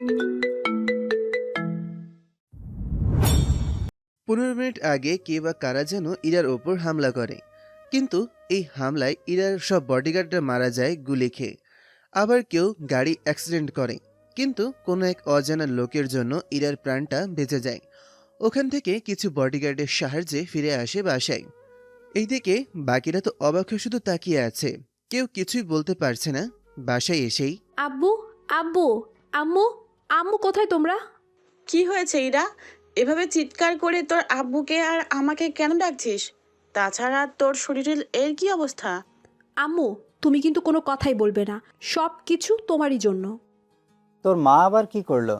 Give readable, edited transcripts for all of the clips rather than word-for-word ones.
15 minute আগে কে বা কারা যেন ইরার ওপর হামলা করে, কিন্তু এই হামলায় ইরার সব বডিগার্ডরা মারা যায় গুলি খেয়ে। আবার কেউ গাড়ি অ্যাক্সিডেন্ট করে, কিন্তু কোনো এক অজানা লোকের জন্য ইরার প্রাণটা বেঁচে যায়। ওখান থেকে কিছু বডিগার্ডের সাহায্যে ফিরে আসে বাসায়। এইদিকে বাকিরা তো অবাক হয়ে শুধু তাকিয়ে আছে, কেউ কিছুই বলতে পারছে না। বাসায় এসেই আব্বু, আব্বু, আম্মু, আম্মু কোথায় তোমরা? কি হয়েছে ইরা? এভাবে চিৎকার করে তোর আব্বুকে আর আমাকে কেন ডাকছিস? তাছাড়া তোর শরীরের এর কি অবস্থা? আম্মু, তুমি কিন্তু কোনো কথাই বলবে না, সব কিছু তোমারই জন্য। তোর মা আবার কি করলো?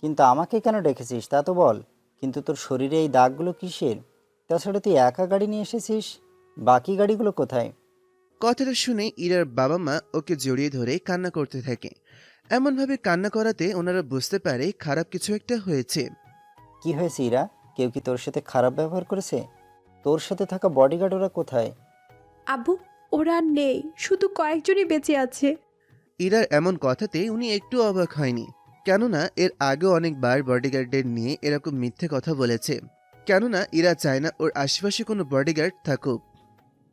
কিন্তু আমাকে কেন ডেকেছিস তা তো বল। কিন্তু তোর শরীরে এই দাগগুলো কিসের? তাছাড়া তুই একা গাড়ি নিয়ে এসেছিস, বাকি গাড়িগুলো কোথায়? কথাটা শুনে ইরার বাবা মা ওকে জড়িয়ে ধরে কান্না করতে থাকে। এমনভাবে কান্না করাতে ওনারা বুঝতে পারে খারাপ কিছু একটা হয়েছে। কি হয়েছে ইরা? কেউ কি তোর সাথে খারাপ ব্যবহার করেছে? তোর সাথে থাকা বডিগার্ড ওরা কোথায়? আব্বু, ওরা আর নেই, শুধু কয়েকজনই বেঁচে আছে। ইরার এমন কথাতে উনি একটু অবাক হয়নি, কেননা এর আগেও অনেকবার বডিগার্ডদের নিয়ে এরকম মিথ্যে কথা বলেছে। কেননা ইরা চায় না ওর আশেপাশে কোনো বডিগার্ড থাকুক।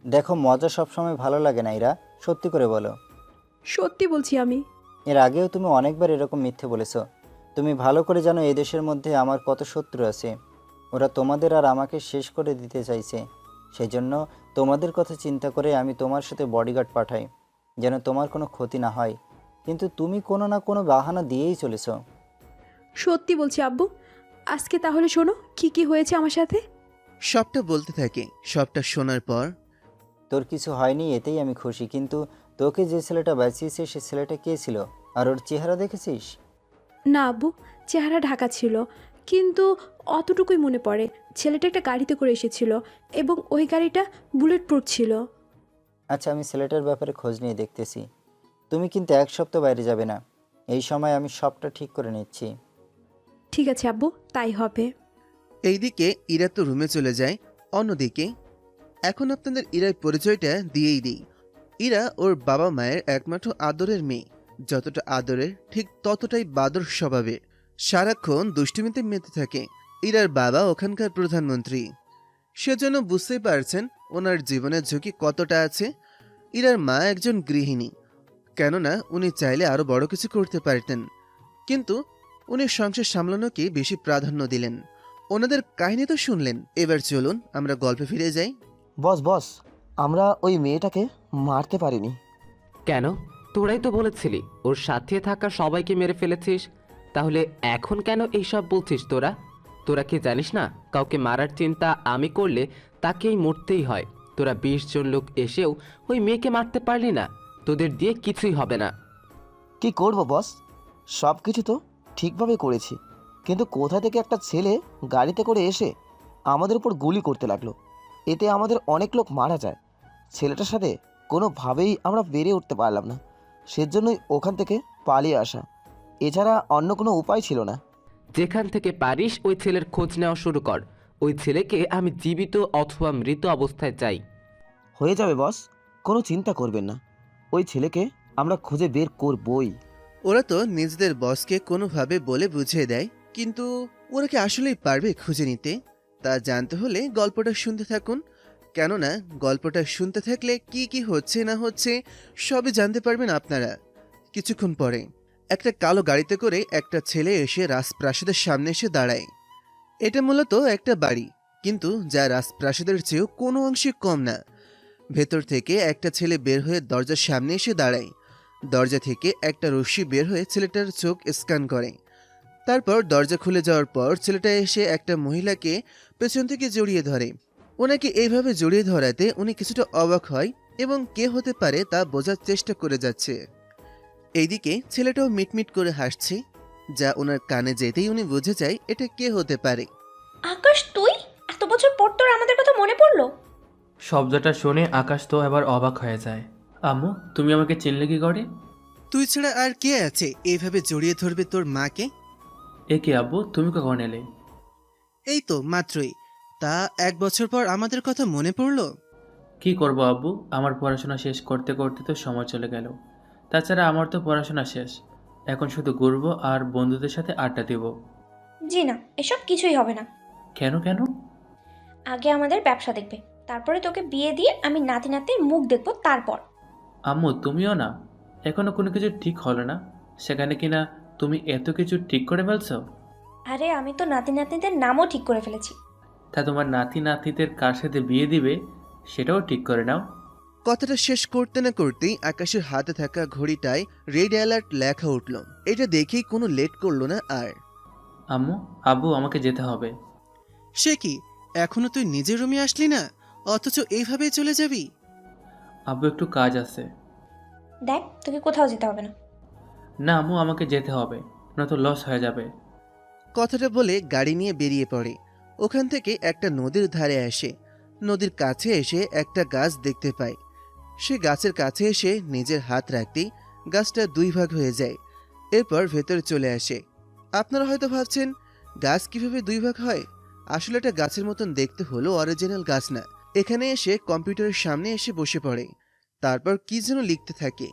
দেখো, মজা সবসময় ভালো লাগে না ইরা, সত্যি করে বলো। সত্যি বলছি আমি। এর আগেও তুমি অনেকবার এরকম মিথ্যে বলেছো। তুমি ভালো করে জানো এই দেশের মধ্যে আমার কত শত্রু আছে। ওরা তোমাদের আর আমাকে শেষ করে দিতে চাইছে। সেই জন্য তোমাদের কথা চিন্তা করে আমি তোমার সাথে বডিগার্ড পাঠাই, যেন তোমার কোনো ক্ষতি না হয়। কিন্তু তুমি কোনো না কোনো বাহানা দিয়েই চলেছো। সত্যি বলছি আব্বু। আজকে তাহলে শোনো কি কি হয়েছে আমার সাথে। সবটা বলতে থাকে। সবটা শোনার পর তোর কিছু হয়নি এতেই আমি খুশি, কিন্তু তোকে যে ছেলেটা বাঁচিয়েছে সে ছেলেটা কে ছিল? আর ওর চেহারা দেখেছিস? না আব্বু, চেহারা ঢাকা ছিল, কিন্তু অতটুকুই মনে পড়ে। ছেলেটা একটা গাড়িতে করে এসেছিল এবং ওই গাড়িটা বুলেট প্রুফ ছিল। আচ্ছা, আমি ছেলেটার ব্যাপারে খোঁজ নিয়ে দেখতেছি। তুমি কিন্তু এক সপ্তাহ বাইরে যাবে না। এই সময় আমি সবটা ঠিক করে নিচ্ছি। ঠিক আছে আব্বু, তাই হবে। এইদিকে ইরা তো রুমে চলে যায়। অন্যদিকে এখন আপনাদের ইরার পরিচয়টা দিয়েই দিই। ইরা ওর বাবা মায়ের একমাত্র আদরের মেয়ে। যতটা আদরের ঠিক ততটাই বাদর স্বভাবের। সারাক্ষণ দুষ্টুমিতে মেতে থাকে। ইরার বাবা ওখানকার প্রধানমন্ত্রী, সেজন্য বুঝতেই পারছেন ওনার জীবনের ঝুঁকি কতটা আছে। ইরার মা একজন গৃহিণী, কেননা উনি চাইলে আরো বড় কিছু করতে পারতেন, কিন্তু উনি সংসার সামলানোকে বেশি প্রাধান্য দিলেন। ওনাদের কাহিনী তো শুনলেন, এবার চলুন আমরা গল্পে ফিরে যাই। বস বস, আমরা ওই মেয়েটাকে মারতে পারিনি। কেন? তোরাই তো বলেছিলি ওর সাথে থাকা সবাইকে মেরে ফেলেছিস। তাহলে এখন কেন এইসব বলছিস? তোরা তোরা কি জানিস না, কাউকে মারার চিন্তা আমি করলে তাকেই মরতেই হয়। তোরা 20 জন লোক এসেও ওই মেয়েকে মারতে পারলি না। তোদের দিয়ে কিছুই হবে না। কি করব বস, সব কিছু তো ঠিকভাবে করেছি, কিন্তু কোথা থেকে একটা ছেলে গাড়িতে করে এসে আমাদের উপর গুলি করতে লাগলো। এতে আমাদের অনেক লোক মারা যায়। ছেলেটার সাথে কোনোভাবেই আমরা বেরিয়ে উঠতে পারলাম না, সেজন্যই ওখান থেকে পালিয়ে আসা। এছাড়া অন্য কোনো উপায় ছিল না। যেখান থেকে পারিস ওই ছেলের খোঁজ নেওয়া শুরু কর। ওই ছেলেকে আমি জীবিত অথবা মৃত অবস্থায় চাই। হয়ে যাবে বস, কোনো চিন্তা করবেন না, ওই ছেলেকে আমরা খুঁজে বের করবই। ওরা তো নিজেদের বসকে কোনোভাবে বলে বুঝিয়ে দেয়, কিন্তু ওরা কি আসলেই পারবে খুঁজে নিতে? তা জানতে হলে গল্পটা শুনতে থাকুন, কেননা গল্পটা শুনতে থাকলে কি কি হচ্ছে না হচ্ছে সবই জানতে পারবেন আপনারা। কিছুক্ষণ পরে একটা কালো গাড়িতে করে একটা ছেলে এসে রাজপ্রাসাদের সামনে এসে দাঁড়ায়। এটা মূলত একটা বাড়ি, কিন্তু যা রাজপ্রাসাদের চেয়েও কোনো অংশে কম না। ভেতর থেকে একটা ছেলে বের হয়ে দরজার সামনে এসে দাঁড়ায়। দরজা থেকে একটা রশ্মি বের হয়ে ছেলেটার চোখ স্ক্যান করে। তারপর দরজা খুলে যাওয়ার পর ছেলেটা এসে একটা মহিলাকে পেছন থেকে জড়িয়ে ধরে। ওনাকে এইভাবে জড়িয়ে ধরাতে উনি কিছুটা অবাক হয় এবং কে হতে পারে তা বোঝার চেষ্টা করে যাচ্ছে। এইদিকে ছেলেটাও মিটমিট করে হাসছে, যা ওনার কানে যেতেই উনি বুঝে যায় এটা কে হতে পারে। আকাশ, তুই? এত বছর পর তোর আমাদের কথা মনে পড়লো? শব্দটা শুনে আকাশ তো এবার অবাক হয়ে যায়। আম্মু, তুমি আমাকে চিনলে কি করে? তুই ছাড়া আর কে আছে এইভাবে জড়িয়ে ধরবে তোর মাকে? এ কি আব্বু, তুমি কখন এলে? এই তো মাত্রই। তা 1 বছর পর আমাদের কথা মনে পড়লো। কি করব আব্বু, আমার পড়াশোনা শেষ করতে করতে তো সময় চলে গেল। তাছাড়া আমার তো পড়াশোনা শেষ, এখন শুধু ঘুরবো আর বন্ধুদের সাথে আড্ডা দেব। জি না, এসব কিছুই হবে না। কেন কেন? আগে আমাদের ব্যবসা দেখবে, তারপরে তোকে বিয়ে দিয়ে আমি নাতি নাতির মুখ দেখবো তারপর। আম্মু তুমিও না, এখনো কোনো কিছু ঠিক হলো না, সেখানে কিনা তুমি এত কিছু ঠিক করে ফেলছো। আরে আমি তো নাতি নাতনিদের নামও ঠিক করে ফেলেছি। তা তোমার নাতি নাতিদের কার সাথে বিয়ে দিবে সেটাও ঠিক করে নাও। কথাটা শেষ করতে না করতেই আকাশের হাতে থাকা ঘড়িটায় রেড অ্যালার্ট লেখা উঠল। এটা দেখেই কোনো লেট করলো না আর। আম্মু, আব্বু, আমাকে যেতে হবে। সে কি, এখনো তুই নিজের রুমে আসলি না, অথচ এইভাবেই চলে যাবি? আব্বু একটু কাজ আছে। দেখ, তোকে কোথাও যেতে হবে না। না আম্মু, আমাকে যেতে হবে, নয়তো লস হয়ে যাবে। কথাটা বলে গাড়ি নিয়ে বেরিয়ে পড়ে। ওখান থেকে একটা নদীর ধারে আসে। নদীর কাছে এসে একটা গাছ দেখতে পায়। সে গাছের কাছে এসে নিজের হাত রাখতেই গাছটা দুই ভাগ হয়ে যায়। এরপর ভেতরে চলে আসে। আপনারা হয়তো ভাবছেন গাছ কিভাবে দুই ভাগ হয়। আসলে এটা গাছের মতন দেখতে হলো অরিজিনাল গাছ না। এখানে এসে কম্পিউটারের সামনে এসে বসে পড়ে। তারপর কি যেন লিখতে থাকে।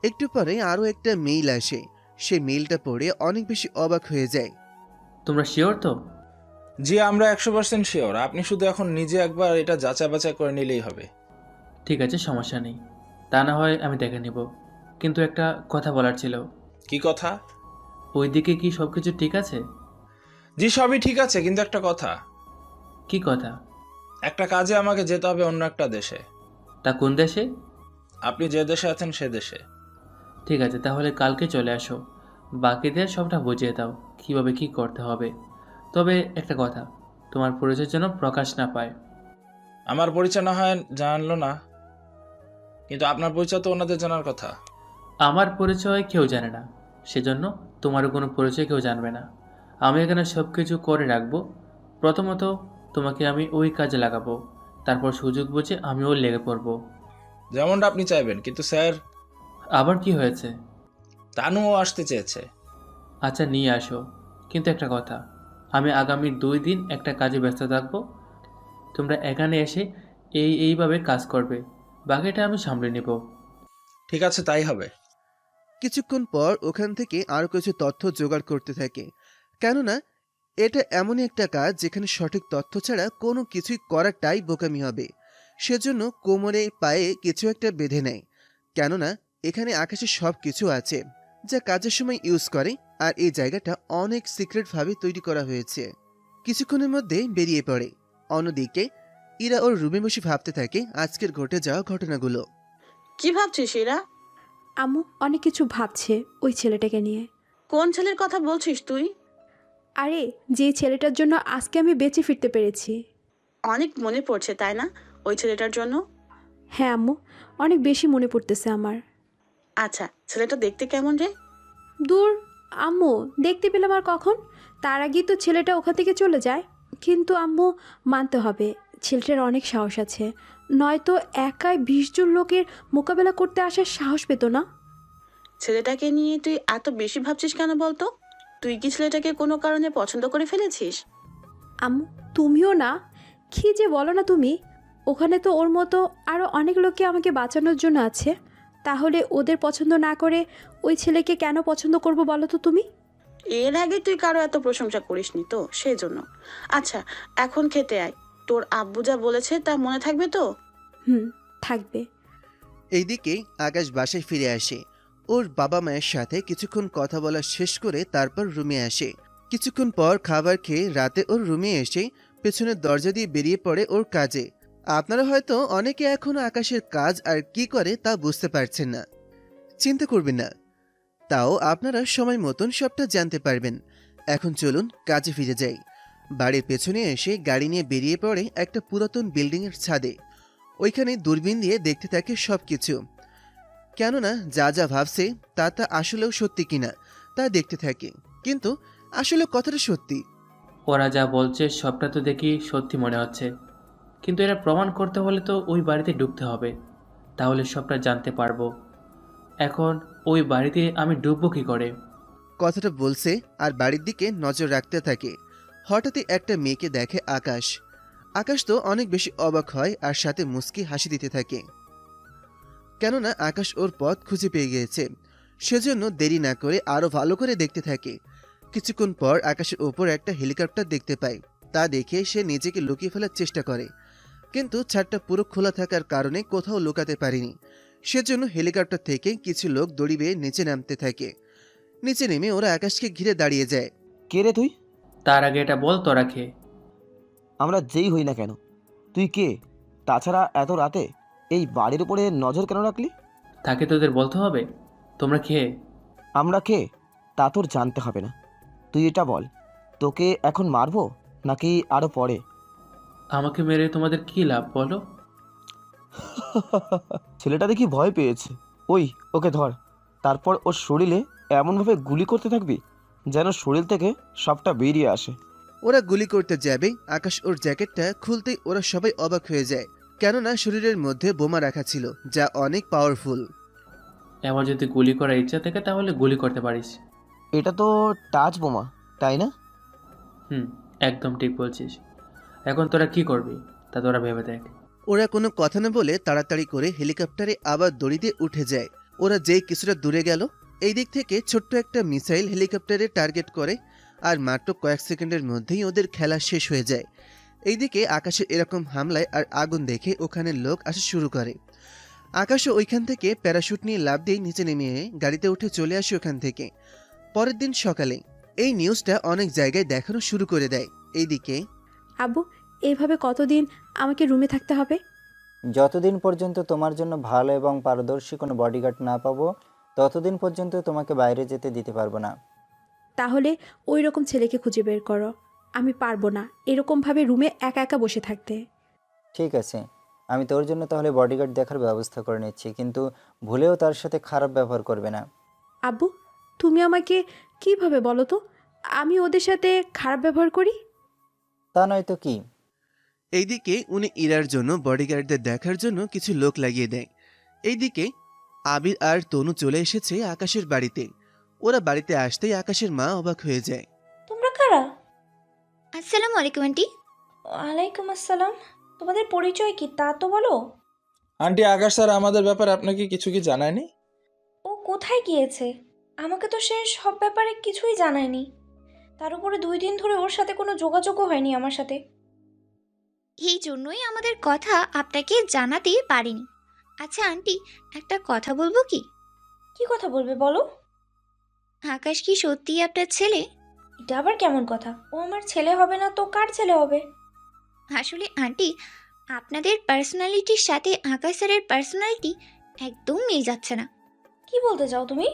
একটু পরে আরও একটা মেইল আসে। সে মেইলটা পড়ে অনেক বেশি অবাক হয়ে যায়। তোমরা শিওর তো? জি, আমরা 100% শিওর। আপনি শুধু এখন নিজে একবার এটা যাচাই বাছাই করে নিলেই হবে। ঠিক আছে, সমস্যা নেই, তা না হয় আমি দেখে নিব। কিন্তু একটা কথা বলার ছিল। কি কথা? ওইদিকে কি সব কিছু ঠিক আছে? জি, সবই ঠিক আছে, কিন্তু একটা কথা। কি কথা? একটা কাজে আমাকে যেতে হবে অন্য একটা দেশে। তা কোন দেশে? আপনি যে দেশে আছেন সে দেশে। ঠিক আছে, তাহলে কালকে চলে আসো, বাকিদের সবটা বুঝিয়ে দাও কিভাবে কি করতে হবে। তবে একটা কথা, তোমার পরিচয় যেন প্রকাশ না পায়। আমার পরিচয় না হয় জানলো না, কিন্তু আপনার পরিচয় তো ওনাদের জানার কথা। আমার পরিচয় কেউ জানে না, সেজন্য তোমারও কোনো পরিচয় কেউ জানবে না। আমি এখানে সব কিছু করে রাখবো। প্রথমত তোমাকে আমি ওই কাজে লাগাবো, তারপর সুযোগ বুঝে আমিও লেগে পড়বো। যেমনটা আপনি চাইবেন, কিন্তু স্যার, আবার কি হয়েছে? তানুও আসতে চেয়েছে। আচ্ছা, নিয়ে আসো, কিন্তু একটা কথা, আমি আগামী 2 দিন একটা কাজে ব্যস্ত থাকবো। তোমরা এখানে এসে এইভাবে কাজ করবে, বাকিটা আমি সামলে নেব। ঠিক আছে, তাই হবে। কিছুক্ষণ পর ওখান থেকে আরও কিছু তথ্য জোগাড় করতে থাকে। কেননা এটা এমনই একটা কাজ যেখানে সঠিক তথ্য ছাড়া কোনো কিছুই করাটাই বোকামি হবে। সেজন্য কোমরে পায়ে কিছু একটা বেঁধে নেয়। কেননা এখানে আকাশে সব কিছু আছে যা কাজের সময় ইউজ করে, আর এই জায়গাটা অনেক সিক্রেটভাবে তৈরি করা হয়েছে। কিছুক্ষণের মধ্যে বেরিয়ে পড়ে। অন্যদিকে ইরা ওর রুমে বসে ভাবতে থাকে আজকের ঘটে যাওয়া ঘটনাগুলো। কি ভাবছিস এরা? আম্মু অনেক কিছু ভাবছে ওই ছেলেটাকে নিয়ে। কোন ছেলের কথা বলছিস তুই? আরে, যে ছেলেটার জন্য আজকে আমি বেঁচে ফিরতে পেরেছি। অনেক মনে পড়ছে তাই না ওই ছেলেটার জন্য? হ্যাঁ আম্মু, অনেক বেশি মনে পড়তেছে আমার। আচ্ছা, ছেলেটা দেখতে কেমন রে? দূর আম্মু, দেখতে পেলাম আর কখন? তার আগেই তো ছেলেটা ওখান থেকে চলে যায়। কিন্তু আম্মু, মানতে হবে ছেলেটার অনেক সাহস আছে, নয়তো একাই 20 জন লোকের মোকাবেলা করতে আসার সাহস পেত না। ছেলেটাকে নিয়ে তুই এত বেশি ভাবছিস কেন বলতো? তুই কি ছেলেটাকে কোনো কারণে পছন্দ করে ফেলেছিস? আম্মু, তুমিও না, কি যে বলো না তুমি। ওখানে তো ওর মতো আরও অনেক লোকই আমাকে বাঁচানোর জন্য আছে। তাহলে ওদের পছন্দ না করে ওই ছেলেকে কেন পছন্দ করব বলো তো তুমি? এর আগে তুই কারো এত প্রশংসা করিসনি তো, সেই জন্য। আচ্ছা, এখন খেতে আয়। তোর আব্বু যা বলেছে তা মনে থাকবে তো? থাকবে। এইদিকে আকাশ বাসায় ফিরে আসে। ওর বাবা মায়ের সাথে কিছুক্ষণ কথা বলা শেষ করে তারপর রুমে আসে। কিছুক্ষণ পর খাবার খেয়ে রাতে ওর রুমে এসে পেছনের দরজা দিয়ে বেরিয়ে পড়ে ওর কাজে। আপনারা হয়তো অনেকে এখনো আকাশের কাজ আর কি করে তা বুঝতে পারছেন না। চিন্তা করবেন না, তাও আপনারা সময় মতন সবটা জানতে পারবেন। এখন চলুন কাজে ফিরে যাই। বাড়ির পেছনে এসে গাড়ি নিয়ে বেরিয়ে পড়ে একটা পুরাতন বিল্ডিংয়ের ছাদে। ওইখানে দূরবীন দিয়ে দেখতে থাকে সব কিছু। কেননা যা যা ভাবছে তা তা আসলেও সত্যি কিনা তা দেখতে থাকে। কিন্তু আসলে কথাটা সত্যি। ওরা যা বলছে সবটা তো দেখি সত্যি মনে হচ্ছে, কিন্তু এটা প্রমাণ করতে হলে তো ওই বাড়িতে ঢুকতে হবে, তাহলে সবটা জানতে পারবো। এখন ওই বাড়িতে আমি ঢুকবো কী করে? কথাটা বলছে আর বাড়ির দিকে নজর রাখতে থাকে। হঠাৎই একটা মেয়েকে দেখে আকাশ। আকাশ তো অনেক বেশি অবাক হয় আর সাথে মুচকি হাসি দিতে থাকে। কেননা আকাশ ওর পথ খুঁজে পেয়ে গিয়েছে। সেজন্য দেরি না করে আরো ভালো করে দেখতে থাকে। কিছুক্ষণ পর আকাশের ওপর একটা হেলিকপ্টার দেখতে পায়। তা দেখে সে নিজেকে লুকিয়ে ফেলার চেষ্টা করে, কিন্তু ছাদটা পুরো খোলা থাকার কারণে কোথাও লুকাতে পারেনি। সেজন্য হেলিকপ্টার থেকে কিছু লোক দড়ি বেয়ে নিচে নামতে থাকে। নিচে নেমে ওরা আকাশকে ঘিরে দাঁড়িয়ে যায়। কে রে তুই? তার আগে এটা বল তোরা খেয়ে। আমরা যেই হই না কেন, তুই কে? তাছাড়া এত রাতে এই বাড়ির উপরে নজর কেন রাখলি? তাকে তোদের বলতে হবে তোমরা খেয়ে। আমরা কে তা তোর জানতে হবে না। তুই এটা বল, তোকে এখন মারবো নাকি আরো পরে? আমাকে মেরে তোমাদের কি লাভ বলো? ছেলেটা দেখি ভয় পেয়েছে। ওই ওকে ধর, তারপর ওর শরীরে এমনভাবে গুলি করতে থাকবি যেন শরীর থেকে সবটা বেরিয়ে আসে। ওরা গুলি করতে যাবে, আকাশ ওর জ্যাকেটটা খুলতেই ওরা সবাই অবাক হয়ে যায়, কেননা শরীরের মধ্যে বোমা রাখা ছিল, যা অনেক পাওয়ারফুল। এবার যদি গুলি করার ইচ্ছা থাকে তাহলে গুলি করতে পারিস। এটা তো টাচ বোমা, তাই না? হুম, একদম ঠিক বলছিস। এখন তোরা কি করবি তা তোরা ভেবে দেখ। ওরা কোনো কথা না বলে তাড়াতাড়ি করে হেলিকপ্টারে আবার দড়ি দিয়ে উঠে যায়। ওরা যেই কিছুটা দূরে গেল, এই দিক থেকে ছোট্ট একটা মিসাইল হেলিকপ্টারে টার্গেট করে, আর মাত্র কয়েক সেকেন্ডের মধ্যেই ওদের খেলা শেষ হয়ে যায়। এইদিকে আকাশে এরকম হামলায় আর আগুন দেখে ওখানে লোক আসা শুরু করে। আকাশও ওইখান থেকে প্যারাশুট নিয়ে লাফ দিয়ে নিচে নেমে গাড়িতে উঠে চলে আসে ওখান থেকে। পরের দিন সকালে এই নিউজটা অনেক জায়গায় দেখানো শুরু করে দেয়। এইদিকে আব্বু, এইভাবে কতদিন আমাকে রুমে থাকতে হবে? যতদিন পর্যন্ত তোমার জন্য ভালো এবং পারদর্শী কোনো বডিগার্ড না পাবো, ততদিন পর্যন্ত তোমাকে বাইরে যেতে দিতে পারবো না। তাহলে ওই রকম ছেলেকে খুঁজে বের করো। আমি পারবো না এরকমভাবে রুমে একা একা বসে থাকতে। ঠিক আছে, আমি তোর জন্য তাহলে বডিগার্ড দেখার ব্যবস্থা করে নিচ্ছি, কিন্তু ভুলেও তার সাথে খারাপ ব্যবহার করবে না। আব্বু, তুমি আমাকে কিভাবে বলো তো আমি ওদের সাথে খারাপ ব্যবহার করি? তা নয় তো কি। এইদিকে উনি ইরার জন্য বডিগার্ডদের দেখার জন্য কিছু লোক লাগিয়ে দেয়। এইদিকে আবির আর তনু চলে এসেছে আকাশের বাড়িতে। ওরা বাড়িতে আসতেই আকাশের মা অবাক হয়ে যায়। তোমরা কারা? আসসালামু আলাইকুম আন্টি। ওয়ালাইকুম আসসালাম। তোমাদের পরিচয় কি তা তো বলো। আন্টি, আকাশ স্যার আমাদের ব্যাপারে আপনাকে কিছু কি জানায়নি? ও কোথায় গিয়েছে? আমাকে তো সে সব ব্যাপারে কিছুই জানায়নি। তার উপরে 2 দিন ধরে ওর সাথে কোনো যোগাযোগও হয়নি আমার সাথে। এই জন্যই আমাদের কথা আপনাকে জানাতে পারিনি। আচ্ছা আন্টি, একটা কথা বলবো কি? কি কথা বলবে বলো? আকাশ কি সত্যিই আপনার ছেলে? এটা আবার কেমন কথা? ও আমার ছেলে হবে না তো কার ছেলে হবে? আসলে আন্টি, আপনাদের পার্সোনালিটির সাথে আকাশ স্যারের পার্সোনালিটি একদম মিল যাচ্ছে না। কি বলতে চাও তুমি?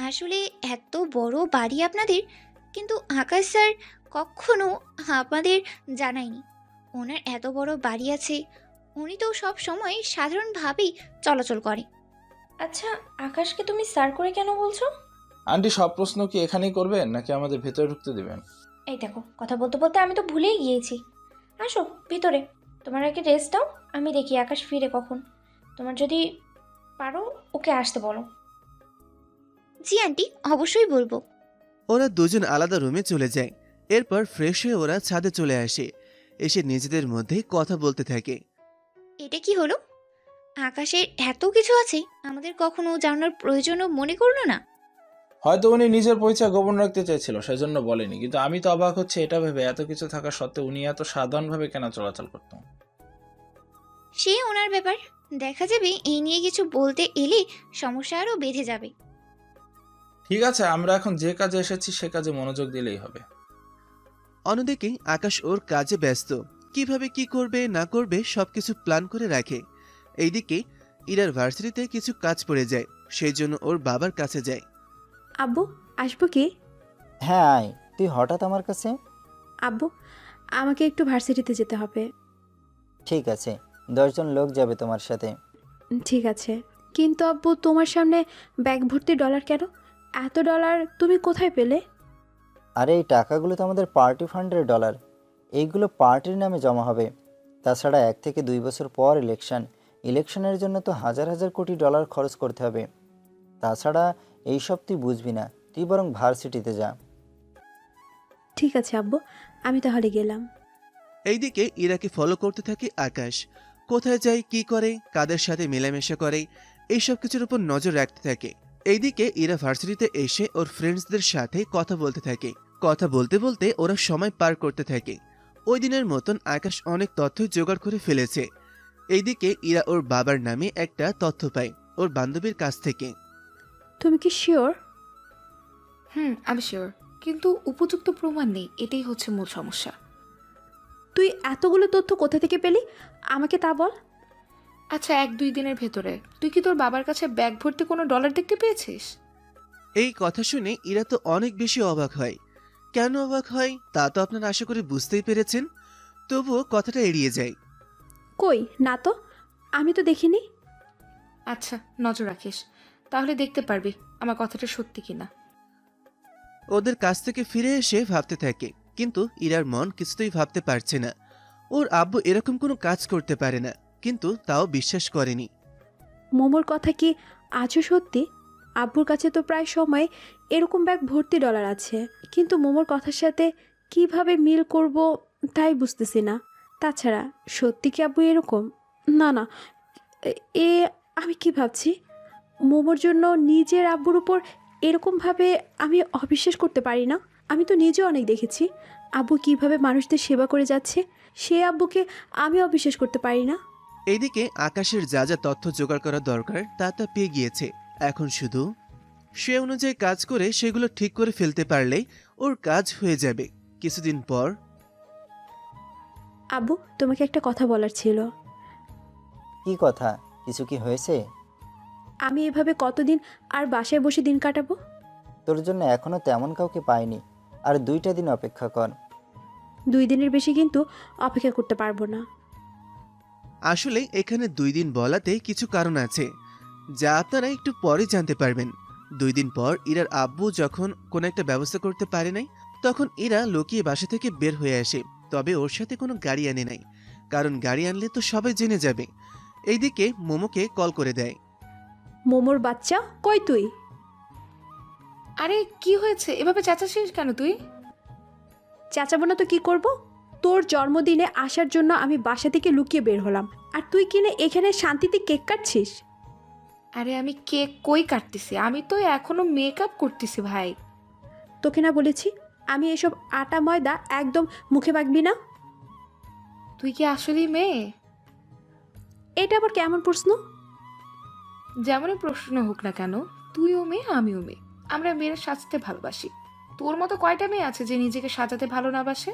আসলে এত বড় বাড়ি আপনাদের, কিন্তু আকাশ স্যার কখনো আমাদের জানায়নি ওনার এত বড় বাড়ি আছে। উনি তো সব সময় সাধারণভাবেই চলাচল করে। আচ্ছা, আকাশকে তুমি স্যার করে কেন বলছো? আন্টি, সব প্রশ্ন কি এখানেই করবেন নাকি আমাদের ভেতরে ঢুকতে দিবেন? এই দেখো, কথা বলতে বলতে আমি তো ভুলেই গিয়েছি। আসো ভিতরে, তোমার আগে রেস্ট দাও। আমি দেখি আকাশ ফিরে কখন। তোমার যদি পারো ওকে আসতে বলো। জি আন্টি, অবশ্যই বলবো। ওরা দুজন আলাদা রুমে চলে যায়। এরপর ফ্রেশ হয়ে ওরা ছাদে চলে আসে। এসে নিজেদের মধ্যেই কথা বলতে থাকে। এটা কি হলো? আকাশের এত কিছু আছে, আমাদের কখনো জানার প্রয়োজনও মনে করলো না। হয়তো উনি নিজের পরিচয় গোপন রাখতে চাইছিল, সেজন্য বলেনি। কিন্তু আমি তো অবাক হচ্ছে এটা ভেবে, এত কিছু থাকা সত্ত্বেও উনি এত সাধারণভাবে কেন চলাচল করতেন। সে ওনার ব্যাপার, দেখা যাবে এই নিয়ে কিছু বলতে এলে সমস্যা আরও বেঁধে যাবে। ঠিক আছে, আমরা এখন যে কাজে এসেছি সে কাজে মনোযোগ দিলেই হবে। অন্যদিকে আকাশ ওর কাজে ব্যস্ত, কিভাবে কি করবে না করবে সবকিছু প্ল্যান করে রাখে। এইদিকে ইরার ভার্সিটিতে কিছু কাজ পড়ে যায়, সেই জন্য ওর বাবার কাছে যায়। আব্বু, আসবো কি? হ্যাঁ আয়, তুই হঠাৎ আমার কাছে? আব্বু, আমাকে একটু ভার্সিটিতে যেতে হবে। ঠিক আছে, 10 জন লোক যাবে তোমার সাথে। ঠিক আছে, কিন্তু আব্বু তোমার সামনে ব্যাগ ভর্তি ডলার কেন? এত ডলার তুমি কোথায় পেলে? আরে এই টাকাগুলো তো আমাদের পার্টি ফান্ডের ডলার, এইগুলো পার্টির নামে জমা হবে। তাছাড়া 1 থেকে 2 বছর পর ইলেকশনের জন্য তো হাজার হাজার কোটি ডলার খরচ করতে হবে। তাছাড়া এইসব তুই বুঝবি না, তুই বরং ভার্সিটিতে যা। ঠিক আছে আব্বু, আমি তাহলে গেলাম। এইদিকে ইরাকে ফলো করতে থাকে আকাশ। কোথায় যায়, কি করে, কাদের সাথে মেলামেশা করে, এইসব কিছুর উপর নজর রাখতে থাকে। এইদিকে ইরা ভার্সিটিতে এসে ওর ফ্রেন্ডসদের সাথে কথা বলতে থাকে। কথা বলতে বলতে ওরা সময় পার করতে থাকে। ওই দিনের মতন আকাশ অনেক তথ্য জোগাড় করে ফেলেছে। এইদিকে ইরা ওর বাবার নামে একটা তথ্য পায় ওর বান্ধবীর কাছ থেকে। তুমি কি শিওর? আমি শিওর, কিন্তু উপযুক্ত প্রমাণ নেই, এটাই হচ্ছে মূল সমস্যা। তুই এতগুলো তথ্য কোথা থেকে পেলি? আমাকে তা বল। আচ্ছা, 1-2 দিনের ভেতরে তুই কি তোর বাবার কাছে ব্যাগ ভর্তি কোনো ডলার দেখতে পেয়েছিস? এই কথা শুনে ইরা তো অনেক বেশি অবাক হয়। কেন অবাক হয় তা তো আপনারা আশা করি বুঝতেই পেরেছেন, তবুও কথাটা এড়িয়ে যায়। কই না তো, আমি তো দেখিনি। আচ্ছা, নজর রাখিস, তাহলে দেখতে পারবি আমার কথাটা সত্যি কিনা। ওদের কাছ থেকে ফিরে এসে ভাবতে থাকে, কিন্তু ইরার মন কিছুতেই ভাবতে পারছে না। ওর আব্বু এরকম কোনো কাজ করতে পারে না, কিন্তু তাও বিশ্বাস করেনি। মোমোর কথা কি আজও সত্যি? আব্বুর কাছে তো প্রায় সময় এরকম ব্যাগ ভর্তি ডলার আছে, কিন্তু মোমোর কথার সাথে কিভাবে মিল করব তাই বুঝতেছি না। তাছাড়া সত্যি কি আব্বু এরকম? না না, এ আমি কি ভাবছি? মোমোর জন্য নিজের আব্বুর উপর এরকমভাবে আমি অবিশ্বাস করতে পারি না। আমি তো নিজেও অনেক দেখেছি আব্বু কিভাবে মানুষদের সেবা করে যাচ্ছে, সে আব্বুকে আমি অবিশ্বাস করতে পারি না। এইদিকে আকাশের যা যা তথ্য জোগাড় করা দরকার তা তা পেয়ে গিয়েছে। এখন শুধু সে অনুযায়ী কাজ করে সেগুলো ঠিক করে ফেলতে পারলেই ওর কাজ হয়ে যাবে। কিছুদিন পর। আব্বু, তোমাকে একটা কথা বলার ছিল। কি কথা? কিছু কি হয়েছে? আমি এভাবে কতদিন আর বাসায় বসে দিন কাটাবো? তোর জন্য এখনো তেমন কাউকে পাইনি, আর 2টা দিন অপেক্ষা কর। 2 দিনের বেশি কিন্তু অপেক্ষা করতে পারবো না। আসলে এখানে 2 দিন বলাতে কিছু কারণ আছে, যা আপনারা একটু পরে জানতে পারবেন। 2 দিন পর ইরার আব্বু যখন কোনো একটা ব্যবস্থা করতে পারে নাই, তখন ইরা লুকিয়ে বাসা থেকে বের হয়ে আসে। তবে ওর সাথে কোনো গাড়ি আনে নাই, কারণ গাড়ি আনলে তো সবাই জেনে যাবে। এইদিকে মোমোকে কল করে দেয়। মোমোর বাচ্চা, কই তুই? আরে কি হয়েছে, এভাবে চেঁচাচ্ছিস কেন তুই? চেঁচাবো না তো কি করব? তোর জন্মদিনে আসার জন্য আমি বাসা থেকে লুকিয়ে বের হলাম, আর তুই কিনে এখানে শান্তিতে কেক কাটছিস। আরে আমি কেক কই কাটতেছি, আমি তো এখনো মেকআপ করতেছি ভাই। তোকে না বলেছি আমি এসব আটা ময়দা একদম মুখে মাখবি না? তুই কি আসলেই মেয়ে? এটা আবার কেমন প্রশ্ন? যেমনই প্রশ্ন হোক না কেন, তুইও মেয়ে আমিও মেয়ে, আমরা মেয়েরা সাজতে ভালোবাসি। তোর মতো কয়টা মেয়ে আছে যে নিজেকে সাজাতে ভালো না বাসে?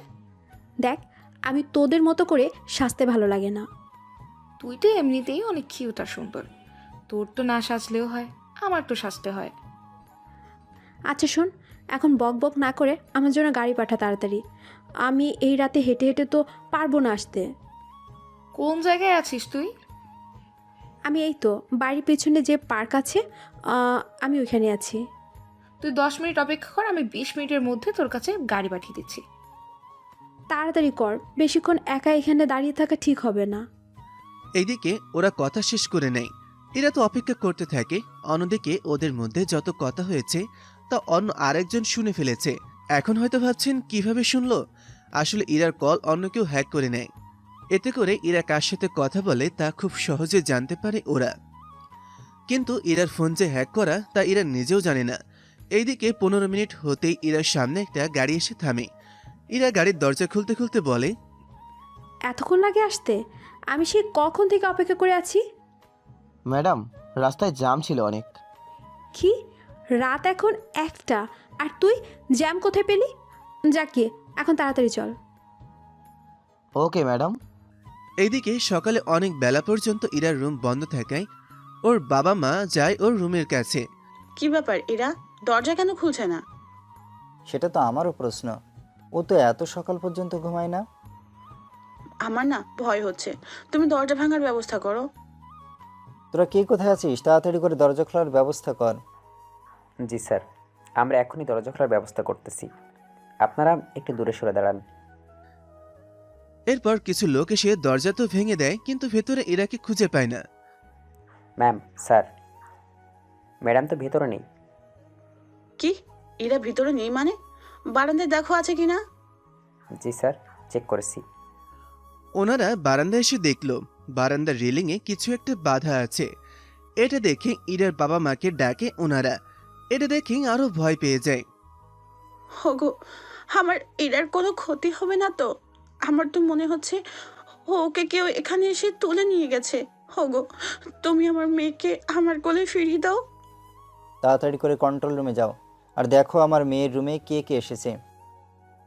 দেখ, আমি তোদের মতো করে সাজতে ভালো লাগে না। তুই তো এমনিতেই অনেক কিউট আর সুন্দর, তোর তো না সাজলেও হয়, আমার তো সাজতে হয়। আচ্ছা শোন, এখন বক বক না করে আমার জন্য গাড়ি পাঠা তাড়াতাড়ি। আমি এই রাতে হেঁটে হেঁটে তো পারবো না আসতে। কোন জায়গায় আছিস তুই? আমি এই তো বাড়ির পেছনে যে পার্ক আছে, আমি ওইখানে আছি। তুই 10 মিনিট অপেক্ষা কর, আমি 20 মিনিটের মধ্যে তোর কাছে গাড়ি পাঠিয়ে দিচ্ছি। তাড়াতাড়ি কর, বেশিক্ষণ একা এখানে দাঁড়িয়ে থাকা ঠিক হবে না। এইদিকে ওরা কথা শেষ করে নেয়। এরা তো অপেক্ষা করতে থাকে। অন্যদিকে ওদের মধ্যে যত কথা হয়েছে তা অন্য আরেকজন শুনে ফেলেছে। এখন হয়তো ভাবছেন কিভাবে শুনলো। আসলে ইরার কল অন্য কেউ হ্যাক করে নেয়। এতে করে ইরা কার সাথে কথা বলে তা খুব সহজে জানতে পারে ওরা। কিন্তু ইরার ফোন যে হ্যাক করা তা ইরা নিজেও জানে না। এইদিকে 15 মিনিট হতেই ইরার সামনে একটা গাড়ি এসে থামে। ইরা গাড়ির দরজা খুলতে খুলতে বলে, এতক্ষণ লাগে আসতে? আমি সেই কখন থেকে অপেক্ষা করে আছি। ম্যাডাম, রাস্তায় জ্যাম ছিল অনেক। কি, রাত এখন 1টা আর তুই জ্যাম কোথায় পেলি? যাকে এখন তাড়াতাড়ি চল। Okay madam. এইদিকে সকালে অনেক বেলা পর্যন্ত ইরার রুম বন্ধ থাকায় ওর বাবা মা যায় ওর রুমের কাছে। কি ব্যাপার ইরা, দরজা কেন খুলছে না? সেটা তো আমারও প্রশ্ন, ও তো এত সকাল পর্যন্ত ঘুমায় না। আমার না ভয় হচ্ছে, তুমি দরজা ভাঙার ব্যবস্থা করো। তোরা কে কোথায় আছিস? তাড়াতাড়ি করে দরজা খোলার ব্যবস্থা কর। জি স্যার, আমরা এখনই দরজা খোলার ব্যবস্থা করতেছি, আপনারা একটু দূরে সরে দাঁড়ান। এরপর কিছু লোক এসে দরজা তো ভেঙে দেয়, কিন্তু ভেতরে ইরাকে খুঁজে পায় না। ম্যাম, স্যার, ম্যাডাম তো ভেতরে নেই। কি, ইরা ভিতরে নেই মানে? বারান্দায় দেখো আছে কিনা। জি স্যার, চেক করেছি। ওনারা বারান্দায় এসে দেখল বারান্দার রেলিংয়ে কিছু একটা বাধা আছে। এটা দেখে ইরার বাবা মাকে ডাকে ওনারা। এটা দেখে আরো ভয় পেয়ে যায়। হগো, আমার ইরার কোনো ক্ষতি হবে না তো? আমার তো মনে হচ্ছে ওকে কেউ এখানে এসে তুলে নিয়ে গেছে। হগো, তুমি আমার মেয়েকে আমার কোলে ফিরিয়ে দাও। তাড়াতাড়ি করে কন্ট্রোল রুমে যাও আর দেখো আমার মেয়ের রুমে কে কে এসেছে।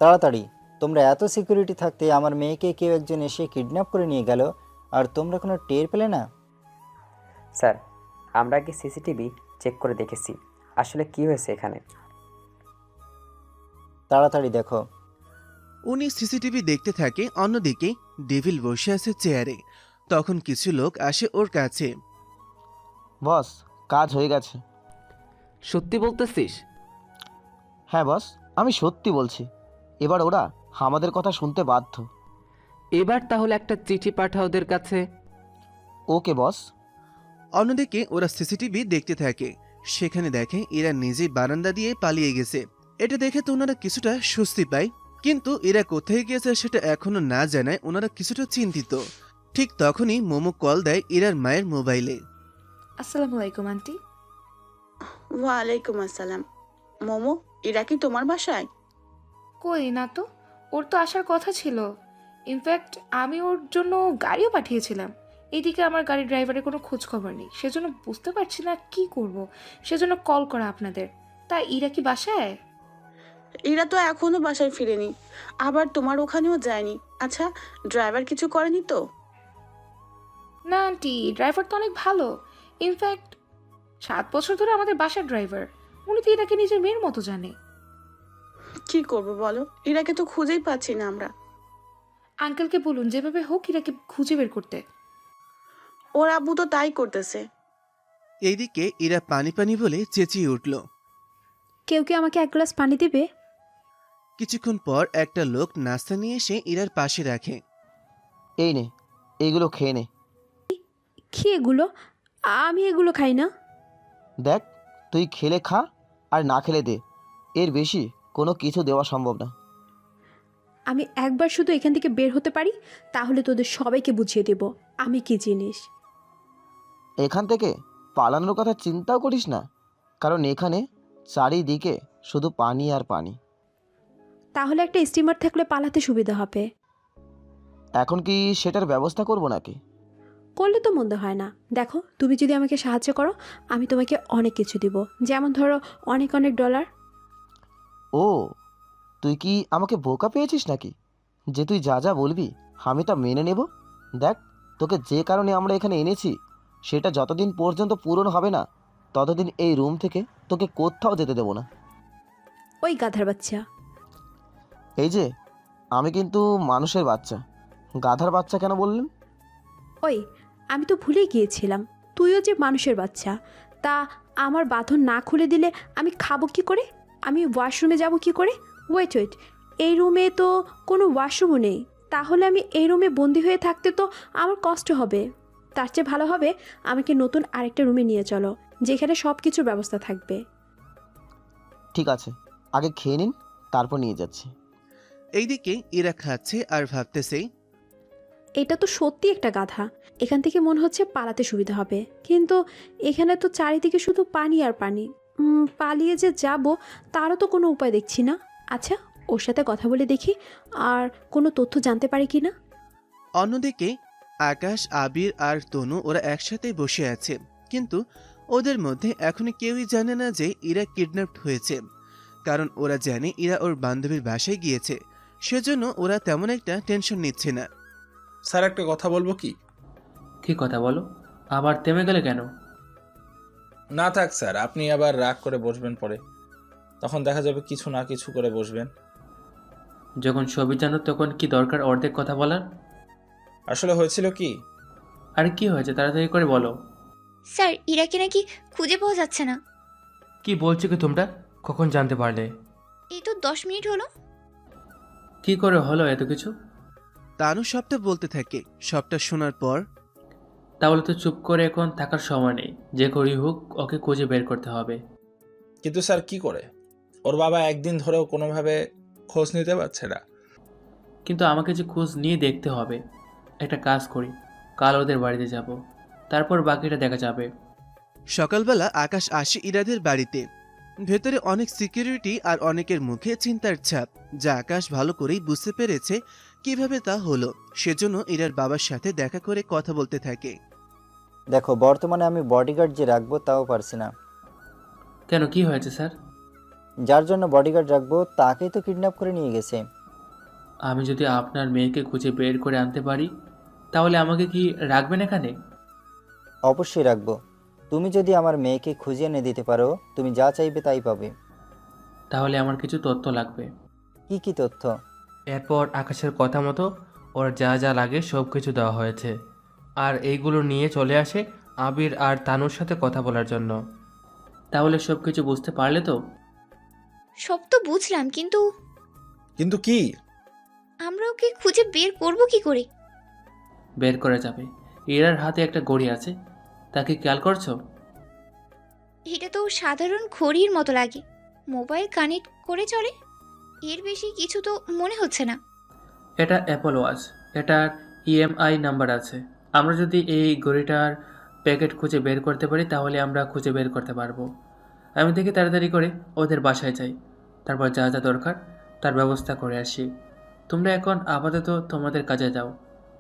তাড়াতাড়ি। তোমরা এত সিকিউরিটি থাকতে আমার মেয়েকে কেউ একজন এসে কিডন্যাপ করে নিয়ে গেল আর তোমরা কোনো টের পেলে না? স্যার, আমরা কি সিসিটিভি চেক করে দেখেছি আসলে কি হয়েছে এখানে? তাড়াতাড়ি দেখো। উনি সিসিটিভি দেখতে থাকে। অন্যদিকে ডেভিল বসে আছে চেয়ারে। তখন কিছু লোক আসে ওর কাছে। বস, কাজ হয়ে গেছে। সত্যি বলতেছিস? হ্যাঁ বস, আমি সত্যি বলছি। এবার ওরা আমাদের কথা শুনতে বাধ্য। এবার তাহলে একটা চিঠি পাঠা ওদের কাছে। ওকে বস। অন্যদিকে ওরা সিসিটিভি দেখতে থাকে। সেখানে দেখে এরা নিজেই বারান্দা দিয়ে পালিয়ে গেছে। এটা দেখে তো ওনারা কিছুটা স্বস্তি পায়, কিন্তু এরা কোথায় গিয়েছে সেটা এখনো না জানায় ওনারা কিছুটা চিন্তিত। ঠিক তখনই মোমো কল দেয় ইরার মায়ের মোবাইলে। আসসালামু আলাইকুম আন্টি। ওয়ালাইকুম আসসালাম। মোমো, ইরা কি তোমার বাসায়? কই না তো, ওর তো আসার কথা ছিল। ইনফ্যাক্ট আমি ওর জন্য গাড়িও পাঠিয়েছিলাম। এইদিকে আমার গাড়ির ড্রাইভারের কোনো খোঁজ খবর নেই, সেজন্য বুঝতে পারছি না কি করব, সেজন্য কল করা আপনাদের। তা ইরা কি বাসায়? ইরা তো এখনো বাসায় ফিরেনি, আবার তোমার ওখানেও যায়নি। আচ্ছা, ড্রাইভার কিছু করেনি তো? না আন্টি, ড্রাইভার তো অনেক ভালো। ইনফ্যাক্ট 7 বছর ধরে আমাদের বাসার ড্রাইভার। উনি তো ইরাকে নিজের মেয়ের মতো জানে। কি করবো বলো, ইরাকে তো খুঁজেই পাচ্ছি না আমরা। আঙ্কেলকে বলুন যেভাবে হোক ইরাকে খুঁজে বের করতে। ওর আব্বু তো তাই করতেছে। এইদিকে ইরা পানি পানি বলে চেঁচিয়ে উঠল। কেউ কি আমাকে এক গ্লাস পানি দেবে? কিছুক্ষণ পর একটা লোক নাস্তা নিয়ে এসে ইরার পাশে রাখে। এই নে, এইগুলো খেয়ে নে। কি এগুলো? আমি এগুলো খাই না। দেখ, তুই খেলে খা আর না খেলে দে। এর বেশি কোনো কিছু দেওয়া সম্ভব না। আমি একবার শুধু এখান থেকে বের হতে পারি, তাহলে তোদের সবাইকে বুঝিয়ে দেব আমি কি জিনিস। এখান থেকে পালানোর কথা চিন্তাও করিস না, কারণ এখানে চারিদিকে শুধু পানি আর পানি। তাহলে একটা স্টিমার থাকলে পালাতে সুবিধা হবে। এখন কি সেটার ব্যবস্থা করব নাকি? করলে তো মন্দ হয় না। দেখো, তুমি যদি আমাকে সাহায্য করো আমি তোমাকে অনেক কিছু দিব, যেমন ধরো অনেক অনেক ডলার। ও, তুই কি আমাকে বোকা পেয়েছিস নাকি যে তুই যা যা বলবি আমি তা মেনে নেব? দেখ, তোকে যে কারণে আমরা এখানে এনেছি সেটা যতদিন পর্যন্ত পূরণ হবে না ততদিন এই রুম থেকে তোকে কোথাও যেতে দেবো না। ওই গাধার বাচ্চা। এই যে, আমি কিন্তু মানুষের বাচ্চা। গাধার বাচ্চা কেন বললেন? ওই, আমি তো ভুলেই গিয়েছিলাম তুইও যে মানুষের বাচ্চা। তা আমার বাঁধন না খুলে দিলে আমি খাবো কি করে? আমি ওয়াশরুমে যাব কি করে? ওয়েট ওয়েট, এই রুমে তো কোনো ওয়াশরুমও নেই। তাহলে আমি এই রুমে বন্দি হয়ে থাকতে তো আমার কষ্ট হবে। তার চেয়ে ভালো হবে আমাকে নতুন আরেকটা রুমে নিয়ে চলো, যেখানে সব কিছুর ব্যবস্থা থাকবে। ঠিক আছে, আগে খেয়ে নিন, তারপর নিয়ে যাচ্ছি। এইদিকে ইরা খাচ্ছে আর ভাবতেছে, এটা তো সত্যি একটা গাধা। এখান থেকে মনে হচ্ছে পালাতে সুবিধা হবে, কিন্তু এখানে তো চারিদিকে শুধু পানি আর পানি। পালিয়ে যে যাব তারও তো কোনো উপায় দেখছি না। আচ্ছা, ওর সাথে কথা বলে দেখি আর কোনো তথ্য জানতে পারি কি না। অন্যদিকে আকাশ, আবির আর তনু ওরা একসাথে বসে আছে, কিন্তু ওদের মধ্যে এখনো কেউই জানে না যে ইরা কিডন্যাপড হয়েছে। কারণ ওরা জানে ইরা ওর বান্ধবীর বাসায় গিয়েছে, সেজন্য ওরা তেমন একটা টেনশন নিচ্ছে না। স্যার, একটা কথা বলবো কি? কি কথা বলো? আবার থেমে গেলে কেন? না থাক স্যার, আপনি আবার রাগ করে বসবেন পরে, তখন দেখা যাবে কিছু না কিছু করে বসবেন। যখন ছবি জানো তখন কি দরকার অর্ধেক কথা বলার? আসলে হয়েছিল কি? আর কি হয়েছে তাড়াতাড়ি করে বলো। স্যার, ইরাকে নাকি খুঁজে পাওয়া যাচ্ছে না। কি বলছো কি তোমরা? কখন জানতে পারলে? এই তো 10 মিনিট হলো। কি করে হলো এত কিছু? তানু সবটা বলতে থাকে। সবটা শোনার পর, তাহলে তো চুপ করে এখন থাকার সময় নেই, যে করেই হোক ওকে খুঁজে বের করতে হবে। কিন্তু স্যার কি করে? ওর বাবা একদিন ধরেও কোনোভাবে খোঁজ নিতে পারছে না। কিন্তু আমাকে যে খোঁজ নিয়ে দেখতে হবে। একটা কাজ করি, কাল ওদের বাড়িতে যাব, তারপর বাকিটা দেখা যাবে। সকালবেলা আকাশ আসে ইরাদের বাড়িতে। ভেতরে অনেক সিকিউরিটি আর অনেকের মুখে চিন্তার ছাপ, যা আকাশ ভালো করেই বুঝতে পেরেছে কিভাবে তা হলো। সেজন্য ইরার বাবার সাথে দেখা করে কথা বলতে থাকে। দেখো, বর্তমানে আমি বডিগার্ড যে রাখবো তাও পারছি না। কেন, কি হয়েছে স্যার? যার জন্য বডিগার্ড রাখবো তাকেই তো কিডন্যাপ করে নিয়ে গেছে। আমি যদি আপনার মেয়েকে খুঁজে বের করে আনতে পারি তাহলে আমাকে কি রাখবেন এখানে? অবশ্যই রাখবো। তুমি যদি আমার মেয়েকে খুঁজে এনে দিতে পারো, তুমি যা চাইবে তাই পাবে। তাহলে আমার কিছু তথ্য লাগবে। কি কি তথ্য? এরপর আকাশের কথা মতো ওর যা যা লাগে সব কিছু দেওয়া হয়েছে, আর এইগুলো নিয়ে চলে আসে আবির আর তানুর সাথে কথা বলার জন্য। তাহলে সব কিছু বুঝতে পারলে তো? সব তো বুঝলাম, কিন্তু কিন্তু কি? আমরা ওকে খুঁজে বের করব কি করে? বের করা যাবে। এরার হাতে একটা ঘড়ি আছে, তাকে খেয়াল করছো? এটা তো সাধারণ ঘড়ির মতো লাগে, মোবাইল কানেক্ট করে চলে, এর বেশি কিছু তো মনে হচ্ছে না। এটা অ্যাপল ওয়াচ, এটার ইএমআই নাম্বার আছে। আমরা যদি এই ঘড়িটার প্যাকেট খুঁজে বের করতে পারি তাহলে আমরা খুঁজে বের করতে পারবো। আমি দেখি তাড়াতাড়ি করে ওদের বাসায় যাই, তারপর যা যা দরকার তার ব্যবস্থা করে আসি। তোমরা এখন আপাতত তোমাদের কাজে যাও।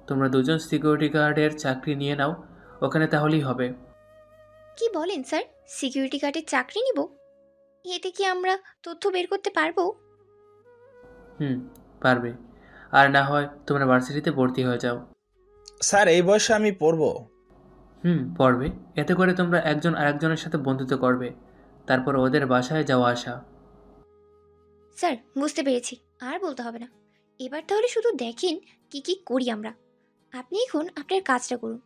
তোমরা দুজন সিকিউরিটি গার্ডের চাকরি নিয়ে নাও ওখানে, তাহলেই হবে। কি বলেন স্যার, সিকিউরিটি গার্ডের চাকরি নিব? এতে কি আমরা তথ্য বের করতে পারবো? পারবে। আর না হয় তোমরা ভার্সিটিতে ভর্তি হয়ে যাও। স্যার, এই বয়সে আমি পড়বো? পড়বে। এতে করে তোমরা একজন আরেকজনের সাথে বন্ধুত্ব করবে, তারপর ওদের বাসায় যাওয়া আসা। স্যার, বুঝতে পেরেছি, আর বলতে হবে না। এবার তাহলে শুধু দেখেন কি কি করি আমরা। আপনি এখন আপনার কাজটা করুন।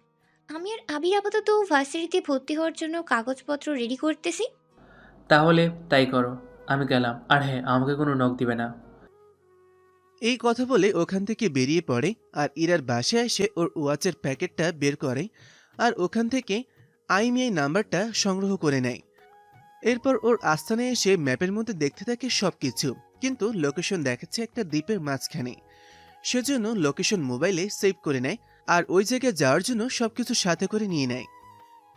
আমি আর আবির আপাতত ভার্সিটিতে ভর্তি হওয়ার জন্য কাগজপত্র রেডি করতেছি। তাহলে তাই করো, আমি গেলাম। আর হ্যাঁ, আমাকে কোনো নখ দিবে না। এই কথা বলে ওখান থেকে বেরিয়ে পড়ে আর ইরার বাসায় এসে ওর ওয়াচের প্যাকেটটা বের করে আর ওখান থেকে আইএমইআই নাম্বারটা সংগ্রহ করে নেয়। এরপর ওর আস্তানায় এসে ম্যাপের মধ্যে দেখতে থাকে সবকিছু, কিন্তু লোকেশন দেখাচ্ছে একটা দ্বীপের মাঝখানে। সেজন্য লোকেশন মোবাইলে সেভ করে নেয় আর ওই জায়গায় যাওয়ার জন্য সবকিছু সাথে করে নিয়ে নেয়।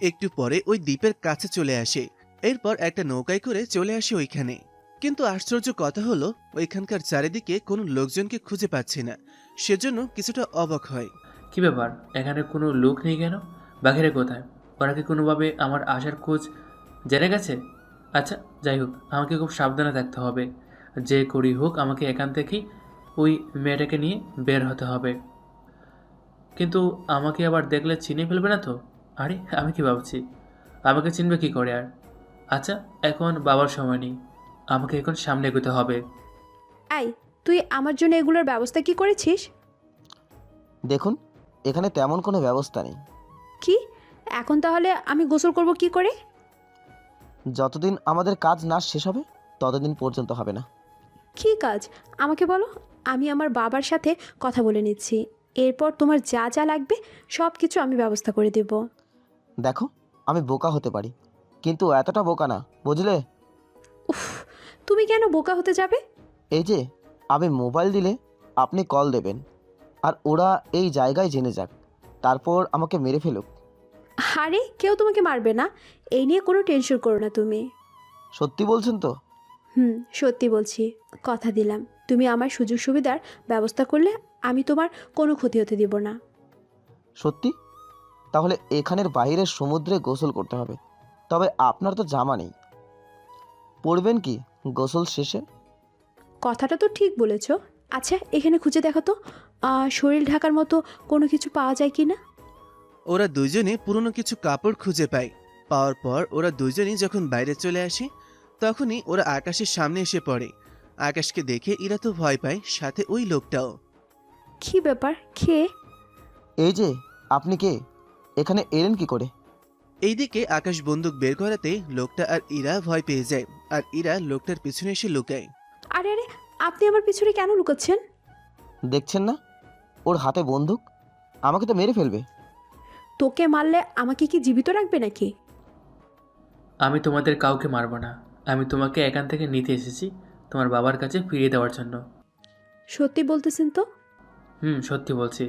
একটু পরে ওই দ্বীপের কাছে চলে আসে। এরপর একটা নৌকায় করে চলে আসে ওইখানে। কিন্তু আশ্চর্য কথা হলো, ওইখানকার চারিদিকে কোনো লোকজনকে খুঁজে পাচ্ছে না। সেজন্য কিছুটা অবাক হয়। কি ব্যাপার, এখানে কোনো লোক নেই কেন? বাঘেরা কোথায়? ওরা কি কোনোভাবে আমার আসার খোঁজ জেনে গেছে? আচ্ছা, যাই হোক, আমাকে খুব সাবধানে থাকতে হবে। যে করি হোক আমাকে এখান থেকেই ওই মেয়েটাকে নিয়ে বের হতে হবে। কিন্তু আমাকে আবার দেখলে চিনে ফেলবে না তো? আরে, আমি কি ভাবছি, আমাকে চিনবে কি করে আর? আচ্ছা, এখন বাবার সময় নেই, আমাকে এখন সামনে এগোতে হবে। আই, তুই আমার জন্য এগুলোর ব্যবস্থা কি করেছিস? দেখুন, এখানে তেমন কোনো ব্যবস্থা নেই। কি? এখন তাহলে আমি গোসল করব কি করে? যতদিন আমাদের কাজ না শেষ হবে ততদিন পর্যন্ত হবে না। কি কাজ আমাকে বলো, আমি আমার বাবার সাথে কথা বলে নিচ্ছি। এরপর তোমার যা যা লাগবে সব কিছু আমি ব্যবস্থা করে দেব। দেখো, আমি বোকা হতে পারি, কিন্তু এতটা বোকা না, বুঝলে? উফ, তুমি কেন বোকা হতে যাবে? এই যে, আমি মোবাইল দিলে আপনি কল দেবেন, আর ওরা এই জায়গায় জেনে যাক, তারপর আমাকে মেরে ফেলুক। আরে, কেউ তোমাকে মারবে না, এই নিয়ে কোনো টেনশন করো না তুমি। সত্যি বলছেন তো? সত্যি বলছি, কথা দিলাম তুমি আমার সুযোগ সুবিধার ব্যবস্থা করলে আমি তোমার কোনো ক্ষতি হতে দিব না। সত্যি? তাহলে এখানের বাইরের সমুদ্রে গোসল করতে হবে। তবে আপনার তো জামা নেই, পরবেন কি গোসল শেষে? কথাটা তো ঠিক বলেছ। আচ্ছা, এখানে খুঁজে দেখো তো শরীর ঢাকার মতো কোনো কিছু পাওয়া যায় কি না। ওরা দুজনে পুরনো কিছু কাপড় খুঁজে পায়। পাওয়ার পর ওরা দুজনেই যখন বাইরে চলে আসে তখনই ওরা আকাশের সামনে এসে পড়ে। আকাশকে দেখে ইরা তো ভয় পায়, সাথে ওই লোকটাও। কি ব্যাপার, কে? এই যে, আপনি কে? এখানে এলেন কি করে? এইদিকে আকাশ বন্দুক বের করাতে লোকটা আর ইরা ভয় পেয়ে যায়, আর ইরা লোকটার পিছনে এসে লুকায়। আরে আরে, আপনি আমার পিছনে কেন লুকাচ্ছেন? দেখছেন না ওর হাতে বন্দুক? আমাকে তো মেরে ফেলবে। তোকে মারলে আমাকে কি জীবিত রাখবে নাকি? আমি তোমাদের কাউকে মারবো না, আমি তোমাকে এখান থেকে নিতে এসেছি তোমার বাবার কাছে ফিরিয়ে দেওয়ার জন্য। সত্যি বলতেছেন তো? সত্যি বলছি।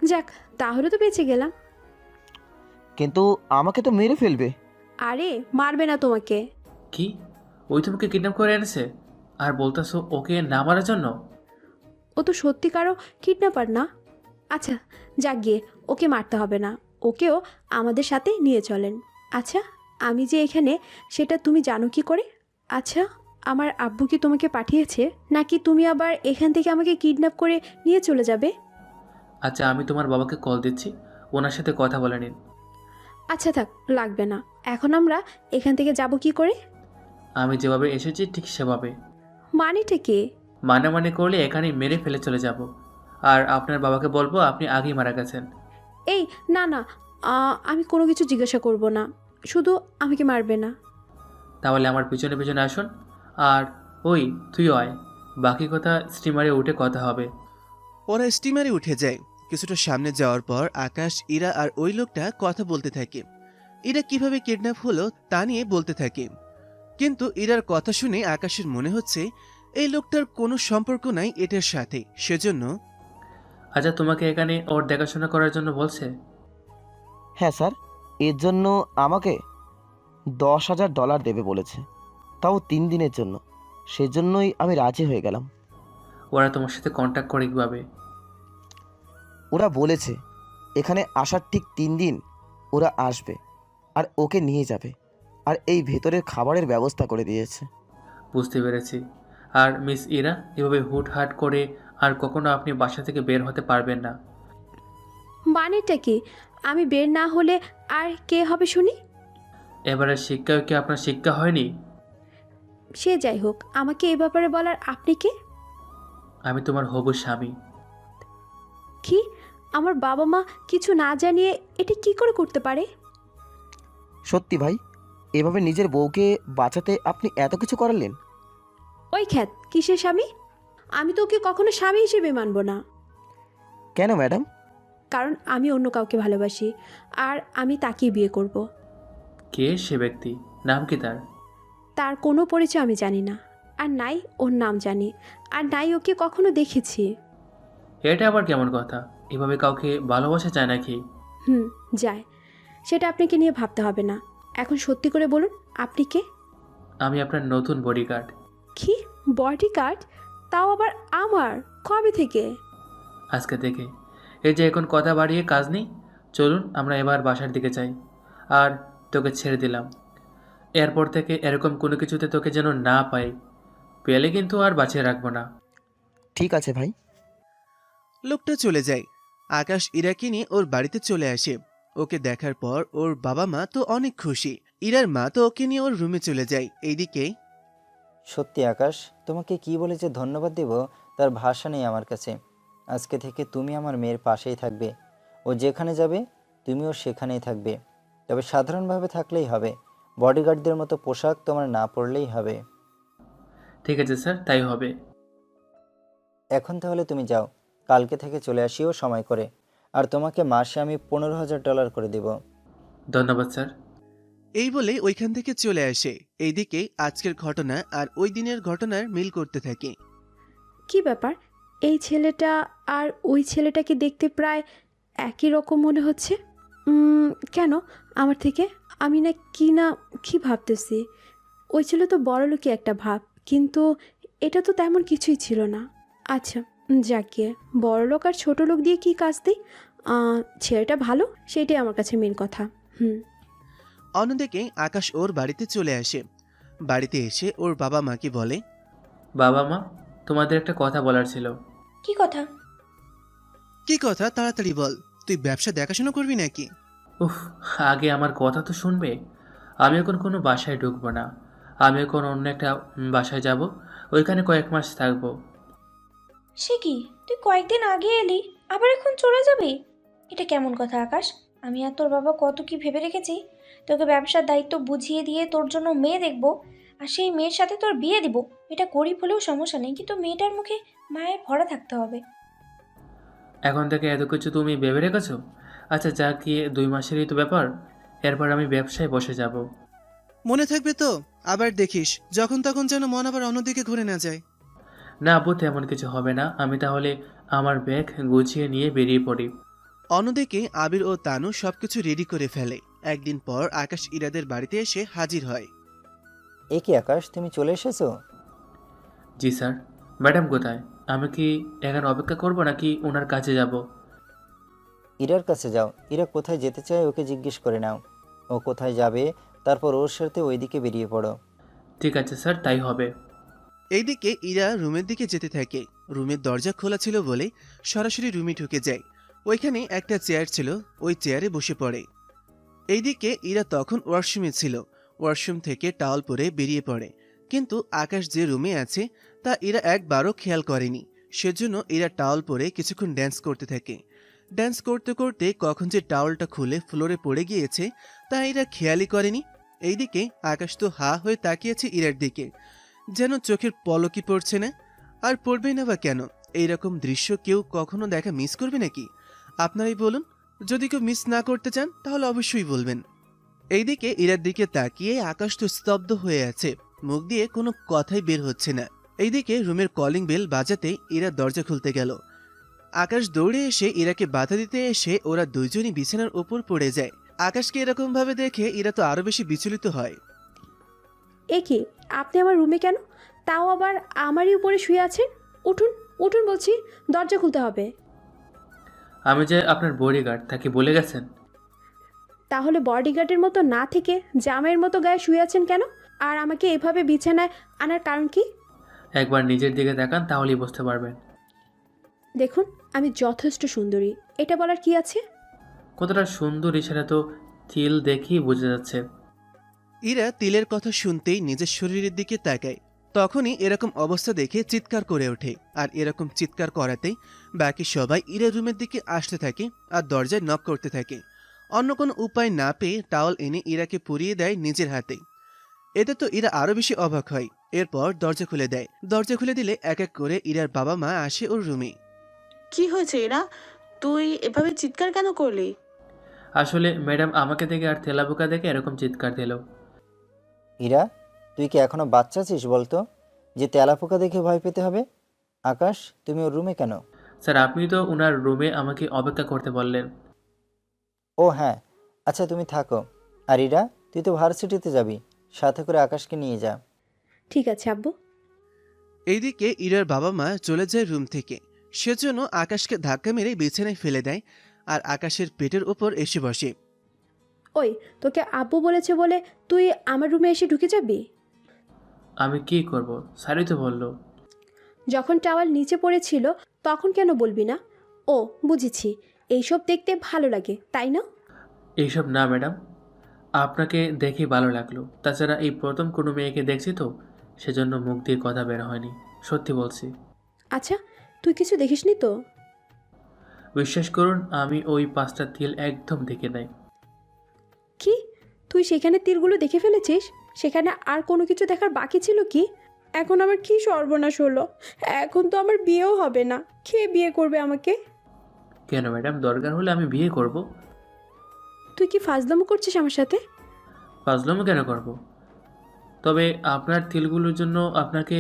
যাক, তাহলে তো বেঁচে গেলাম। কিন্তু আমাকে তো মেরে ফেলবে। আরে মারবে না তোমাকে। কি? ওই তোমাকে কিডন্যাপ করে এনেছে আর বলতেছো ওকে না মারার জন্য? ও তো সত্যিকারও কিডন্যাপার না। আচ্ছা যাক গিয়ে, ওকে মারতে হবে না, ওকেও আমাদের সাথে নিয়ে চলেন। আচ্ছা আমি যে এখানে সেটা তুমি জানো কি করে? আচ্ছা আমার আব্বু কি তোমাকে পাঠিয়েছে, নাকি তুমি আবার এখান থেকে আমাকে কিডন্যাপ করে নিয়ে চলে যাবে? আচ্ছা আমি তোমার বাবাকে কল দিচ্ছি, ওনার সাথে কথা বলে নিন। আচ্ছা থাক, লাগবে না। এখন আমরা এখান থেকে যাব কি করে? আমি যেভাবে এসেছি ঠিক সেভাবে। মানেটা কি? মানে করলে এখানেই মেরে ফেলে চলে যাব, আর আপনার বাবাকে বলবো আপনি আগেই মারা গেছেন। এই না না, আমি কোনো কিছু জিজ্ঞাসা করব না, শুধু আমাকে মারবে না। তাহলে আমার পিছনে পিছনে আসুন। আর ওই তুইও আয়, বাকি কথা স্টিমারে উঠে কথা হবে। ওরা স্টিমারে উঠে যায়। কিছুটা সামনে যাওয়ার পর আকাশ, ইরা আর ওই লোকটা কথা বলতে থাকে। ইরা কিভাবে কিডন্যাপ হলো তা নিয়ে বলতে থাকে, কিন্তু ইরার কথা শুনে আকাশের মনে হচ্ছে এই লোকটার কোনো সম্পর্ক নাই এটার সাথে, সেজন্য আচ্ছা তোমাকে এখানে ওর দেখাশোনা করার জন্য বলছে? হ্যাঁ স্যার, এর জন্য আমাকে $10,000 দেবে বলেছে, তাও 3 দিনের জন্য। সেজন্যই আমি রাজি হয়ে গেলাম। ওরা তোমার সাথে কন্ট্যাক্ট করে কীভাবে? ওরা বলেছে এখানে আসার ঠিক 3 দিন ওরা আসবে আর ওকে নিয়ে যাবে, আর এই ভেতরের খাবারের ব্যবস্থা করে দিয়েছে। বুঝতে পেরেছি। আর মিস ইরা, এভাবে হুটহাট করে আর কখনো আপনি বাসা থেকে বের হতে পারবেন না। মানেটা কি? আমি বের না হলে আর কে হবে শুনি? এবারে শিক্ষাও কি আপনার শিক্ষা হয়নি? সে যাই হোক, আমাকে এ ব্যাপারে বলার আপনি কে? আমি তোমার হবু স্বামী। কি? আমার বাবা মা কিছু না জানিয়ে এটা কি করে করতে পারে? সত্যি ভাই, এভাবে নিজের বউকে বাঁচাতে আপনি এত কিছু করালেন? ওই খ্যাত, কিসের স্বামী? আমি তো ওকে কখনো স্বামী হিসেবে মানব না। কেন ম্যাডাম? কারণ আমি অন্য কাউকে ভালোবাসি, আর আমি তাকেই বিয়ে করব। কে সে ব্যক্তি? নাম কি তার? তার কোনো পরিচয় আমি জানি না, আর নাই ওর নাম জানি, আর নাই ওকে কখনো দেখেছি। এটা আবার কেমন কথা? এভাবে কাউকে ভালোবাসা যায় নাকি? যায়। সেটা আপনাকে নিয়ে ভাবতে হবে না। এখন সত্যি করে বলুন, আপনি কে? আমি আপনার নতুন বডিগার্ড। কি? বডিগার্ড? তাও আবার আমার? কবে থেকে? আজকে থেকে। এই যে এখন কথা বাড়িয়ে কাজ নেই, চলুন আমরা এবার বাসার দিকে যাই। আর তোকে ছেড়ে দিলাম, এরপর থেকে এরকম কোনো কিছুতে তোকে যেন না পাই, পেলে কিন্তু আর বাঁচিয়ে রাখবো না। ঠিক আছে ভাই। লোকটা চলে যায়। আকাশ ইরাকে নিয়ে ওর বাড়িতে চলে আসে। ওকে দেখার পর ওর বাবা মা তো অনেক খুশি। ইরার মা তো ওকে নিয়ে ওর রুমে চলে যায়। এইদিকে সত্যি আকাশ, তোমাকে কি বলে যে ধন্যবাদ দেব তার ভাষা নেই আমার কাছে। আজকে থেকে তুমি আমার মেয়ের পাশেই থাকবে, ও যেখানে যাবে তুমিও সেখানেই থাকবে। তবে সাধারণভাবে থাকলেই হবে, বডিগার্ডদের মতো পোশাক তোমার না পরলেই হবে। ঠিক আছে স্যার, তাই হবে। এখন তাহলে তুমি যাও, কালকে থেকে চলে আসিও সময় করে। আর তোমাকে মাসে আমি $15,000 করে দেব। ধন্যবাদ স্যার। এই বলে ওইখান থেকে চলে আসে। এইদিকে আজকের ঘটনা আর ওই দিনের ঘটনার মিল করতে থাকে। কি ব্যাপার? এই ছেলেটা আর ওই ছেলেটাকে দেখতে প্রায় একই রকম মনে হচ্ছে। কেন আমার থেকে? আমি না কি ভাবতেছি? ওই ছেলে তো বড়লোকই একটা ভাব, কিন্তু এটা তো তেমন কিছুই ছিল না। আচ্ছা যাক গিয়ে, বড়লোক আর ছোট লোক দিয়ে কি কাজ দিই? ছেলেটা ভালো, সেটাই আমার কাছে মেন কথা। অন্যদিকে আকাশ ওর বাড়িতে চলে আসে। বাড়িতে এসে ওর বাবা মাকে বলে, বাবা মা, তোমাদের একটা কথা বলার ছিল। কি কথা? কি কথা? তাড়াতাড়ি বল। তুই ব্যবসা দেখাশোনা করবি নাকি? উফ, আগে আমার কথা তো শুনবে। আমি এখন কোনো বাসায় ঢুকবো না, আমি এখন অন্য একটা বাসায় যাব, ওইখানে কয়েক মাস থাকবো। সে কি, তুই কয়েকদিন আগে এলি, আবার এখন চলে যাবি? এটা কেমন কথা আকাশ? আমি আর তোর বাবা কত কি ভেবে রেখেছি, তোকে ব্যবসার দায়িত্ব বুঝিয়ে দিয়ে তোর জন্য মেয়ে দেখব, আর সেই মেয়ের সাথে তোর বিয়ে দিব। এটা গরিব হলেও সমস্যা নেই, কিন্তু মেয়েটার মুখে মায়ের ভরা থাকতে হবে। এখন থেকে এত কিছু তুমি ভেবে রেখেছো? আচ্ছা যা কি 2 মাসেরই তো ব্যাপার, এরপর আমি ব্যবসায় বসে যাব। মনে থাকবে তো? আবার দেখিস যখন তখন যেন মন আবার অন্যদিকে ঘুরে না যায়। না আব্বু, তেমন কিছু হবে না। আমি তাহলে আমার ব্যাগ গুছিয়ে নিয়ে বেরিয়ে পড়ি। অন্যদিকে আবির ও তানু সবকিছু রেডি করে ফেলে। একদিন পর আকাশ ইরাদের বাড়িতে এসে হাজির হয়। এ কি আকাশ, তুমি চলে এসেছো? জি স্যার। ম্যাডাম কোথায়? আমি কি এখানে অপেক্ষা করব নাকি ওনার কাছে যাব? ইরার কাছে যাও। ইরা কোথায় যেতে চায় ওকে জিজ্ঞেস করে নাও। ও কোথায় যাবে তারপর ওর সাথে ওইদিকে বেরিয়ে পড়ো। ঠিক আছে স্যার, তাই হবে। এইদিকে ইরা রুমের দিকে যেতে থাকে। রুমের দরজা খোলা ছিল বলে সরাসরি রুমে ঢুকে যায়। ওইখানে একটা চেয়ার ছিল, ওই চেয়ারে বসে পড়ে। এইদিকে ইরা তখন ওয়াশরুমে ছিল। ওয়াশরুম থেকে টাওয়াল পরে বেরিয়ে পড়ে, কিন্তু আকাশ যে রুমে আছে তা ইরা একবারও খেয়াল করেনি। সেজন্য ইরা টাওয়াল পরে কিছুক্ষণ ড্যান্স করতে থাকে। ড্যান্স করতে করতে কখন যে টাওয়ালটা খুলে ফ্লোরে পড়ে গিয়েছে তা ইরা খেয়ালই করেনি। এইদিকে আকাশ তো হা হয়ে তাকিয়েছে ইরার দিকে, যেন চোখের পলকই পড়ছে না। আর পড়বেই না বা কেন? এইরকম দৃশ্য কেউ কখনো দেখা মিস করবে নাকি? আপনারাই বলুন। যদি কেউ মিস না করতে চান তাহলে অবশ্যই বলবেন। এইদিকে ইরার দিকে তাকিয়ে আকাশ তো স্তব্ধ হয়ে আছে, মুখ দিয়ে কোনো কথাই বের হচ্ছে না। এইদিকে রুমের কলিং বেল বাজাতে ইরা দরজা খুলতে গেল। আকাশ দৌড়ে এসে ইরাকে বাধা দিতে এসে ওরা দুইজনই বিছানার উপর পড়ে যায়। আকাশকে এরকম ভাবে দেখে ইরা তো আরো বেশি বিচলিত হয়। এ কি, আপনি আমার রুমে কেন? তাও আবার আমারই উপরে শুয়ে আছেন। উঠুন, উঠুন বলছি, দরজা খুলতে হবে। আমি যে আপনার বডিগার্ড তাকে বলে গেছেন? তাহলে বডিগার্ডের মতো না থেকে জামাইয়ের মতো গায়ে শুয়ে আছেন কেন? আর আমাকে এভাবে বিছানায় আনার কারণ কি? একবার নিজের দিকে তাকান, তাহলেই বুঝতে পারবেন। দেখুন, আমি যথেষ্ট সুন্দরী, এটা বলার কি আছে? কতটা সুন্দর সেটা তো তিল দেখেই বোঝা যাচ্ছে। ইরা তিলের কথা শুনতেই নিজের শরীরের দিকে তাকায়। তখনই এরকম অবস্থা দেখে চিৎকার করে ওঠে। আর এরকম চিৎকার করাতেই বাকি সবাই ইরা রুমের দিকে আসতে থাকে আর দরজায় নক করতে থাকে। অন্য কোনো উপায় না পেয়ে টাওয়াল এনে ইরাকে পরিয়ে দেয় নিজের হাতে। এতে তো ইরা আরো বেশি অবাক হয়। এরপর দরজা খুলে দেয়। দরজা খুলে দিলে এক এক করে ইরার বাবা মা আসে ওর রুমে। কি হয়েছে এরা? তুই এভাবে চিৎকার কেন করলি? আসলে ম্যাডাম আমাকে দেখে আর তেলাপোকা দেখে এরকম চিৎকার দিল। ইরা, তুই কি এখনো বাচ্চা আছিস বলতো, যে তেলাপোকা দেখে ভয় পেতে হবে? আকাশ, তুমি ওর রুমে কেন? স্যার, আপনি তো ওনার রুমে আমাকে অপেক্ষা করতে বললেন। ও হ্যাঁ, আচ্ছা তুমি থাকো। আর ইরা, তুই তো ভার্সিটিতে যাবি, সাথে করে আকাশকে নিয়ে যা। ঠিক আছে আব্বু। এইদিকে ইরার বাবা মা চলে যায় রুম থেকে। সেজন্য আকাশকে ধাক্কা মেরে বিছানায় ফেলে দেয় আর আকাশের পেটের ওপর এসে বসে। ওই, তোকে আব্বু বলেছে বলে তুই আমার রুমে এসে ঢুকে যাবি? আমি কি করব? স্যারই তো বললো। যখন টাওয়াল নিচে পড়েছিল তখন কেন বলবি না? ও বুঝেছি, এইসব দেখতে ভালো লাগে তাই না? এইসব না ম্যাডাম, আপনাকে দেখেই ভালো লাগলো। তাছাড়া এই প্রথম কোনো মেয়েকে দেখছি তো, সেজন্য মুখ দিয়ে কথা বের হয়নি। সত্যি বলছি। আচ্ছা, তুই কিছু দেখিসনি তো? বিশ্বাস করুন, আমি ওই 5টা তিল একদম দেখে নাই। কি, তুই সেখানে তীরগুলো দেখে ফেলেছিস? সেখানে আর কোনো কিছু দেখার বাকি ছিল কি? এখন আমার কি সর্বনাশ হলো! এখন তো আমার বিয়েও হবে না। কে বিয়ে করবে আমাকে? কেন ম্যাডাম, দরকার হলে আমি বিয়ে করব। তুই কি ফাজলামো করছিস আমার সাথে? ফাজলামো কেন করব? তবে আপনার তিলগুলোর জন্য আপনাকে।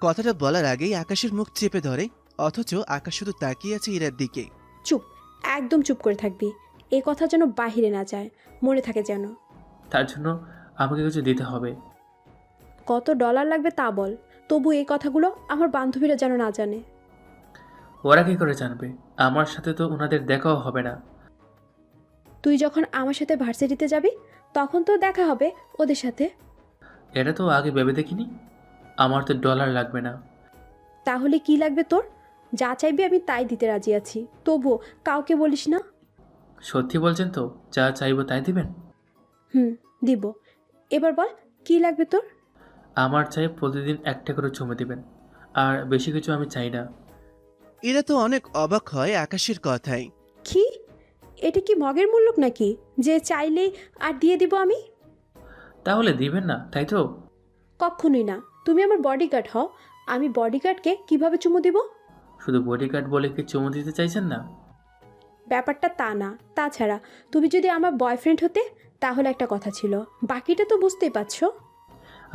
কথাটা বলার আগেই আকাশের মুখ চেপে ধরে, অথচ আকাশ শুধু তাকিয়ে আছে ইরার দিকে। চুপ, একদম চুপ করে থাকবি। এই কথা যেন বাহিরে না যায়, মনে থাকে যেন। তার জন্য আমাকে কিছু দিতে হবে। কত ডলার লাগবে তা বল। তবু এই কথাগুলো আমার বান্ধবীরা যেন না জানে। ওরা কি করে জানবে? আমার সাথে তো ওনাদের দেখাও হবে না। তুই যখন আমার সাথে ভার্সিটিতে যাবি তখন তো দেখা হবে ওদের সাথে। এটা তো আগে ভেবে দেখিনি। আমার তো ডলার লাগবে না। তাহলে কি লাগবে তোর? যা চাইবি আমি তাই দিতে রাজি আছি, তবুও কাউকে বলিস না। সত্যি বলছেন তো? যা চাইবো তাই দিবেন? দিব। এবার বল, কি লাগবে তোর? আমার চাই প্রতিদিন একটা করে চুমু দিবেন, আর বেশি কিছু আমি চাই না। এরা তো অনেক অবাক হয় আকাশের কথায়। কি, এটা কি মগের মুল্লুক নাকি যে চাইলেই আর দিয়ে দিব আমি? তাহলে দিবেন না, তাই তো? কক্ষুনি না। তুমি আমার বডিগার্ড হও, আমি বডিগার্ডকে কিভাবে চুমু দিব? শুধু বডিগার্ড বলে কি চুমু দিতে চাইছেন না? ব্যাপারটা তা না। তাছাড়া তুমি যদি আমার বয়ফ্রেন্ড হতে তাহলে একটা কথা ছিল, বাকিটা তো বুঝতেই পারছো।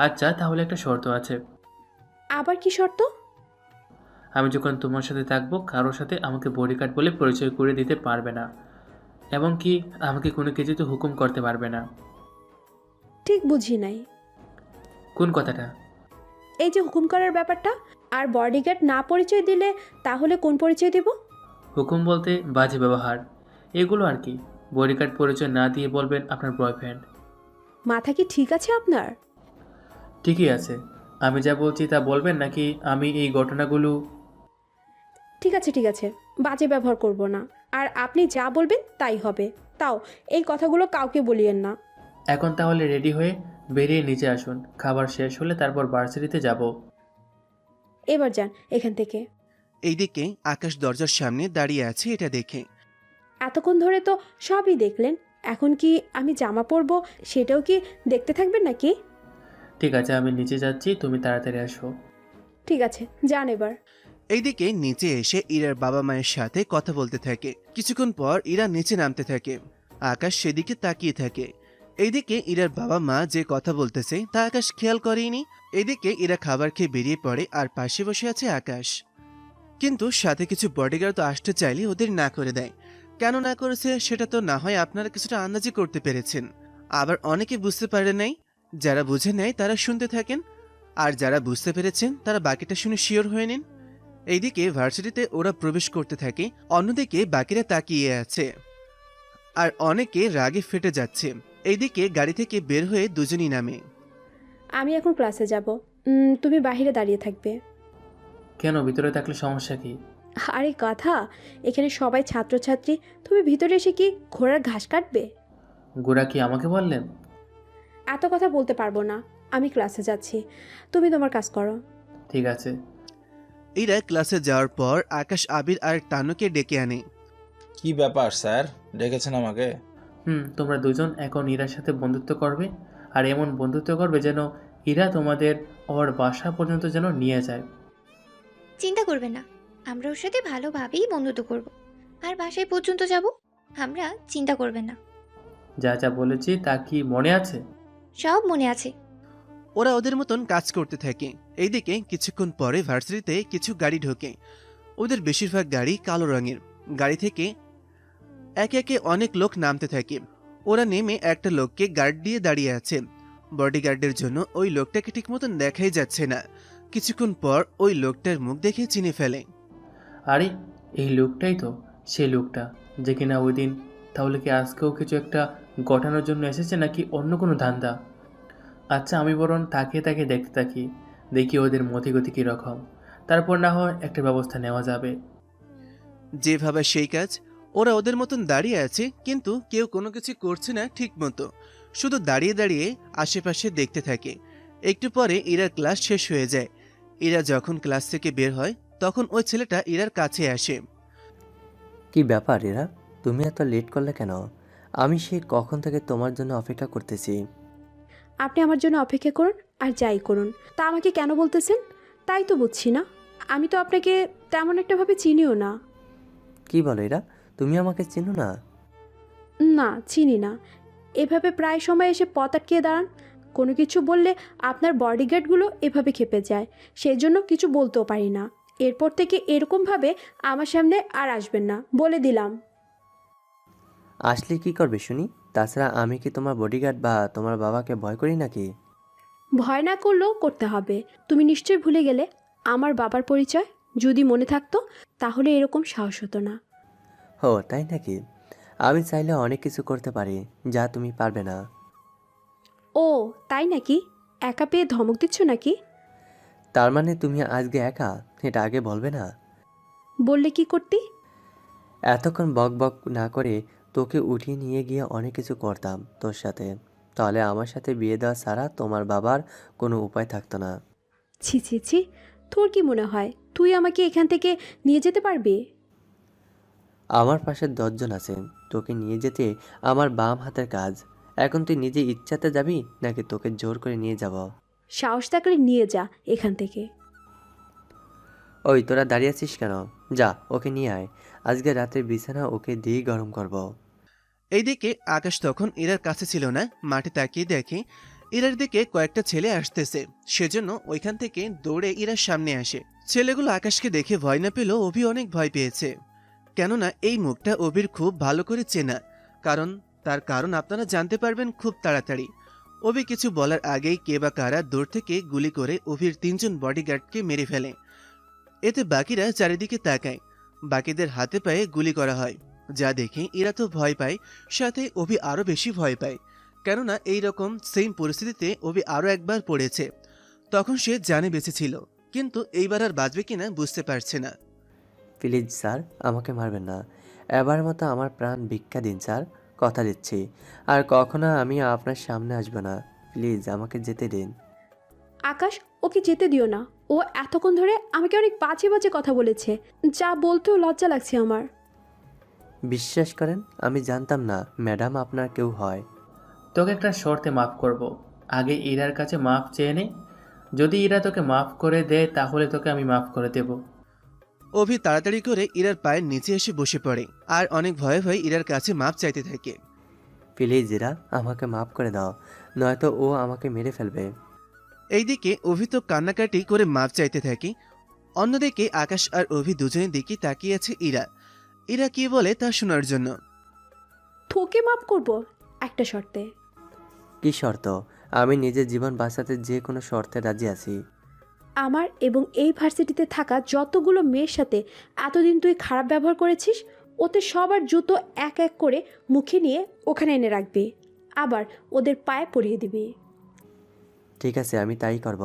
আচ্ছা, তাহলে একটা শর্ত আছে। আবার কি শর্ত? আমি যখন তোমার সাথে থাকবো, কারোর সাথে আমাকে বডিগার্ড বলে পরিচয় করে দিতে পারবে না। এমনকি আমাকে কোনো কিছুতে হুকুম করতে পারবে না। ঠিক বুঝি নাই। কোন কথাটা? এই যে হুকুম করার ব্যাপারটা। আর বডিগার্ড না পরিচয় দিলে তাহলে কোন পরিচয় দেব? হুকুম বলতে বাজে ব্যবহার, এগুলো আর কি। বডিগার্ড পরিচয় না দিয়ে বলবেন আপনার বয়ফ্রেন্ড। মাথা কি ঠিক আছে আপনার? ঠিকই আছে। আমি যা বলছি তা বলবেন নাকি আমি এই ঘটনাগুলো? ঠিক আছে ঠিক আছে, বাজে ব্যবহার করব না। আর আপনি যা বলবেন তাই হবে। তাও এই কথাগুলো কাউকে বলিয়েন না। এখন তাহলে রেডি হয়ে বেরিয়ে নিচে আসুন। খাবার শেষ হলে তারপর ভার্সিটিতে যাব। এবার যান এখান থেকে। এইদিকে আকাশ দরজার সামনে দাঁড়িয়ে আছে এটা দেখে। এতক্ষণ ধরে তো সবই দেখলেন, এখন কি আমি জামা পরবো সেটাও কি দেখতে থাকবেন নাকি? ঠিক আছে, আমি নিচে যাচ্ছি, তুমি তাড়াতাড়ি আসো। ঠিক আছে, যান এবার। এইদিকে নিচে এসে ইরার বাবা মায়ের সাথে কথা বলতে থাকে। কিছুক্ষণ পর ইরা নিচে নামতে থাকে। আকাশ সেদিকে তাকিয়ে থাকে। এইদিকে ইরার বাবা মা যে কথা বলতেছে তা আকাশ খেয়াল করেনি। এদিকে ইরা খাবার খেয়ে বেরিয়ে পড়ে আর পাশে বসে আছে আকাশ। কিন্তু সাথে কিছু বডিগার্ড তো আসতে চাইলে ওদের না করে দেয়। কেন না করেছে সেটা তো না হয় আপনারা কিছুটা আন্দাজি করতে পেরেছেন। আবার অনেকে বুঝতে পারে নাই। যারা বুঝে নেয় তারা শুনতে থাকেন, আর যারা বুঝতে পেরেছেন তারা বাকিটা শুনে শিওর হয়ে নিন। এইদিকে ভার্সিটিতে ওরা প্রবেশ করতে থাকে, অন্যদিকে বাকিরা তাকিয়ে আছে আর অনেকে রাগে ফেটে যাচ্ছে। এইদিকে গাড়ি থেকে বের হয়ে দুজনই নামে। আমি এখন ক্লাসে যাব, তুমি বাইরে দাঁড়িয়ে থাকবে। কেন, ভিতরে থাকলে সমস্যা কি? আরে কথা, এখানে সবাই ছাত্রছাত্রী, তুমি ভিতরে এসে কি ঘোড়ার ঘাস কাটবে? গোরা কি আমাকে বললেন? এত কথা বলতে পারবো না, আমি ক্লাসে যাচ্ছি, তুমি তোমার কাজ করো। ঠিক আছে। এরা ক্লাসে যাওয়ার পর আকাশ আবির আর তানুকে ডেকে আনে। কি ব্যাপার স্যার, ডেকেছেন আমাকে? তোমরা দুজন এখন ইরার সাথে বন্ধুত্ব করবে, আর এমন বন্ধুত্ব করবে যেন ইরা তোমাদের ওর বাসা পর্যন্ত যেন নিয়ে যায়। চিন্তা করবেন না, আমরা ওর সাথে ভালোভাবেই বন্ধুত্ব করব, আর বাসায় পর্যন্ত যাব। আমরা চিন্তা করবেন না। যা যা বলেছি তা কি মনে আছে? সব মনে আছে। ওরা ওদের মতন কাজ করতে থাকে। এইদিকে কিছুক্ষণ পরে ভার্সিটিতে কিছু গাড়ি ঢোকে। ওদের বেশিরভাগ গাড়ি কালো রঙের। গাড়ি থেকে একে একে অনেক লোক নামতে থাকে। ওরা নেমে একটা লোককে গার্ড দিয়ে দাঁড়িয়ে আছে। বডিগার্ডের জন্য ওই লোকটাকে ঠিক মতন দেখাই যাচ্ছে না। কিছুক্ষণ পর ওই লোকটার মুখ দেখে চিনে ফেলে। আরে এই লোকটাই তো সেই লোকটা যে কিনা ওই দিন। তাহলে কি আজকেও কিছু একটা ঘটানোর জন্য এসেছে নাকি অন্য কোনো ধান্দা? আচ্ছা, আমি বরং তাকিয়ে তাকিয়ে দেখতে থাকি, দেখি ওদের মতিগতি কীরকম, তারপর না হয় একটা ব্যবস্থা নেওয়া যাবে। যেভাবে সেই কাজ। ওরা ওদের মতন দাঁড়িয়ে আছে, কিন্তু কেউ কোনো কিছু করছে না ঠিক মতো, শুধু দাঁড়িয়ে দাঁড়িয়ে আশেপাশে দেখতে থাকে। একটু পরে ইরার ক্লাস শেষ হয়ে যায়। ইরা যখন ক্লাস থেকে বের হয় তখন ওই ছেলেটা ইরার কাছে আসে। কি ব্যাপার এরা, তুমি এত লেট করলে কেন? আমি সেই কখন থেকে তোমার জন্য অপেক্ষা করতেছি। আপনি আমার জন্য অপেক্ষা করুন আর যাই করুন, তা আমাকে কেন বলতেছেন তাই তো বুঝছি না। আমি তো আপনাকে তেমন একটাভাবে চিনিও না। কি বলো এরা, তুমি আমাকে চিনো না? না, চিনি না। এভাবে প্রায় সময় এসে পথ আটকিয়ে দাঁড়ান। কোনো কিছু বললে আপনার বডিগার্ডগুলো এভাবে খেপে যায়, সেই জন্য কিছু বলতেও পারি না। এরপর থেকে এরকমভাবে আমার সামনে আর আসবেন না, বলে দিলাম। আসলে কি করবে শুনি? তাছাড়া আমি কি তোমার বডিগার্ড বা তোমার বাবাকে ভয় করি নাকি? ভয় না করলেও করতে হবে। তুমি নিশ্চয়ই ভুলে গেলে আমার বাবার পরিচয়। যদি মনে থাকতো তাহলে এরকম সাহস হতো না। ও তাই নাকি? আমি চাইলে অনেক কিছু করতে পারি যা তুমি পারবে না। ও তাই নাকি? একা পেয়ে ধমক দিচ্ছ নাকি? তার মানে তুমি আজকে একা, এটা আগে বলবে না? বললে কি করতি? এতক্ষণ বক বক না করে তোকে উঠিয়ে নিয়ে গিয়ে অনেক কিছু করতাম তোর সাথে। তাহলে আমার সাথে বিয়ে দেওয়া ছাড়া তোমার বাবার কোনো উপায় থাকতো না। ছি ছি ছি, তোর কি মনে হয় তুই আমাকে এখান থেকে নিয়ে যেতে পারবি? আমার পাশে 10 জন আছে, তোকে নিয়ে যেতে আমার বাম হাতের কাজ। এখন তুই নিজে ইচ্ছাতে যাবি নাকি তোকে জোর করে নিয়ে যাব? সাহস থাকলে নিয়ে যা এখান থেকে। ওই তোরা দাঁড়িয়ে আছিস কেন? যা ওকে নিয়ে আয়, আজকে রাতে বিছানা ওকে দিয়ে গরম করব। এইদিকে আকাশ তখন ইরার কাছে ছিল না। মাঠে তাকিয়ে দেখে ইরার দিকে কয়েকটা ছেলে আসতেছে, সেজন্য ওইখান থেকে দৌড়ে ইরার সামনে আসে। ছেলেগুলো আকাশকে দেখে ভয় না পেলেও অভি অনেক ভয় পেয়েছে, কেননা এই মুখটা অভির খুব ভালো করে চেনা। তার কারণ আপনারা জানতে পারবেন খুব তাড়াতাড়ি। অভি কিছু বলার আগেই কে বা কারা দূর থেকে গুলি করে অভির 3জন বডিগার্ডকে মেরে ফেলে। এতে বাকিরা চারিদিকে তাকায়। বাকিদের হাতে পায়ে গুলি করা হয়, যা দেখে এরা তো ভয় পায়, সাথে অভি আরও বেশি ভয় পায়। কেননা এই রকম সেম পরিস্থিতিতে অভি আরও একবার পড়েছে। তখন সে জানে বেঁচে ছিল, কিন্তু এইবার আর বাঁচবে কিনা বুঝতে পারছে না। প্লিজ স্যার, আমাকে মারবেন না। এবার মতো আমার প্রাণ ভিক্ষা দিন স্যার, কথা দিচ্ছি। আর কখনো আমি আপনার সামনে আসবো না। প্লিজ আমাকে যেতে দিন। আকাশ, ওকে যেতে দিও না। ও এতক্ষণ ধরে আমাকে অনেক বাজে বাজে কথা বলেছে, যা বলতেও লজ্জা লাগছে আমার। বিশ্বাস করেন, আমি জানতাম না ম্যাডাম আপনার কেউ হয়। তোকে একটা শর্তে মাফ করব। আগে ইরার কাছে মাফ চেয়ে নে। যদি ইরা তোকে মাফ করে দেয় তাহলে তোকে আমি মাফ করে দেব। অভি তাড়াতাড়ি করে ইরার পায়ের নিচে এসে বসে পড়ে আর অনেক ভয়ে ভয়ে ইরার কাছে মাপ চাইতে থাকে। প্লিজ ইরা, আমাকে মাফ করে দাও, নয়তো ও আমাকে মেরে ফেলবে। এইদিকে অভি তো কান্নাকাটি করে মাপ চাইতে থাকে। অন্যদিকে আকাশ আর অভি দুজনের দিকে তাকিয়ে আছে ইরা। ইরা কি বলে তা শোনার জন্য। তোকে মাফ করব একটা শর্তে। কি শর্ত? আমি নিজের জীবন বাঁচাতে যে কোনো শর্তে রাজি আছি। আমার এবং এই ভার্সিটিতে থাকা যতগুলো মেয়ের সাথে এতদিন তুই খারাপ ব্যবহার করেছিস, ওতে সবার জুতো এক এক করে মুখে নিয়ে ওখানে এনে রাখবি, আবার ওদের পায়ে পরিয়ে দিবি। ঠিক আছে, আমি তাই করব।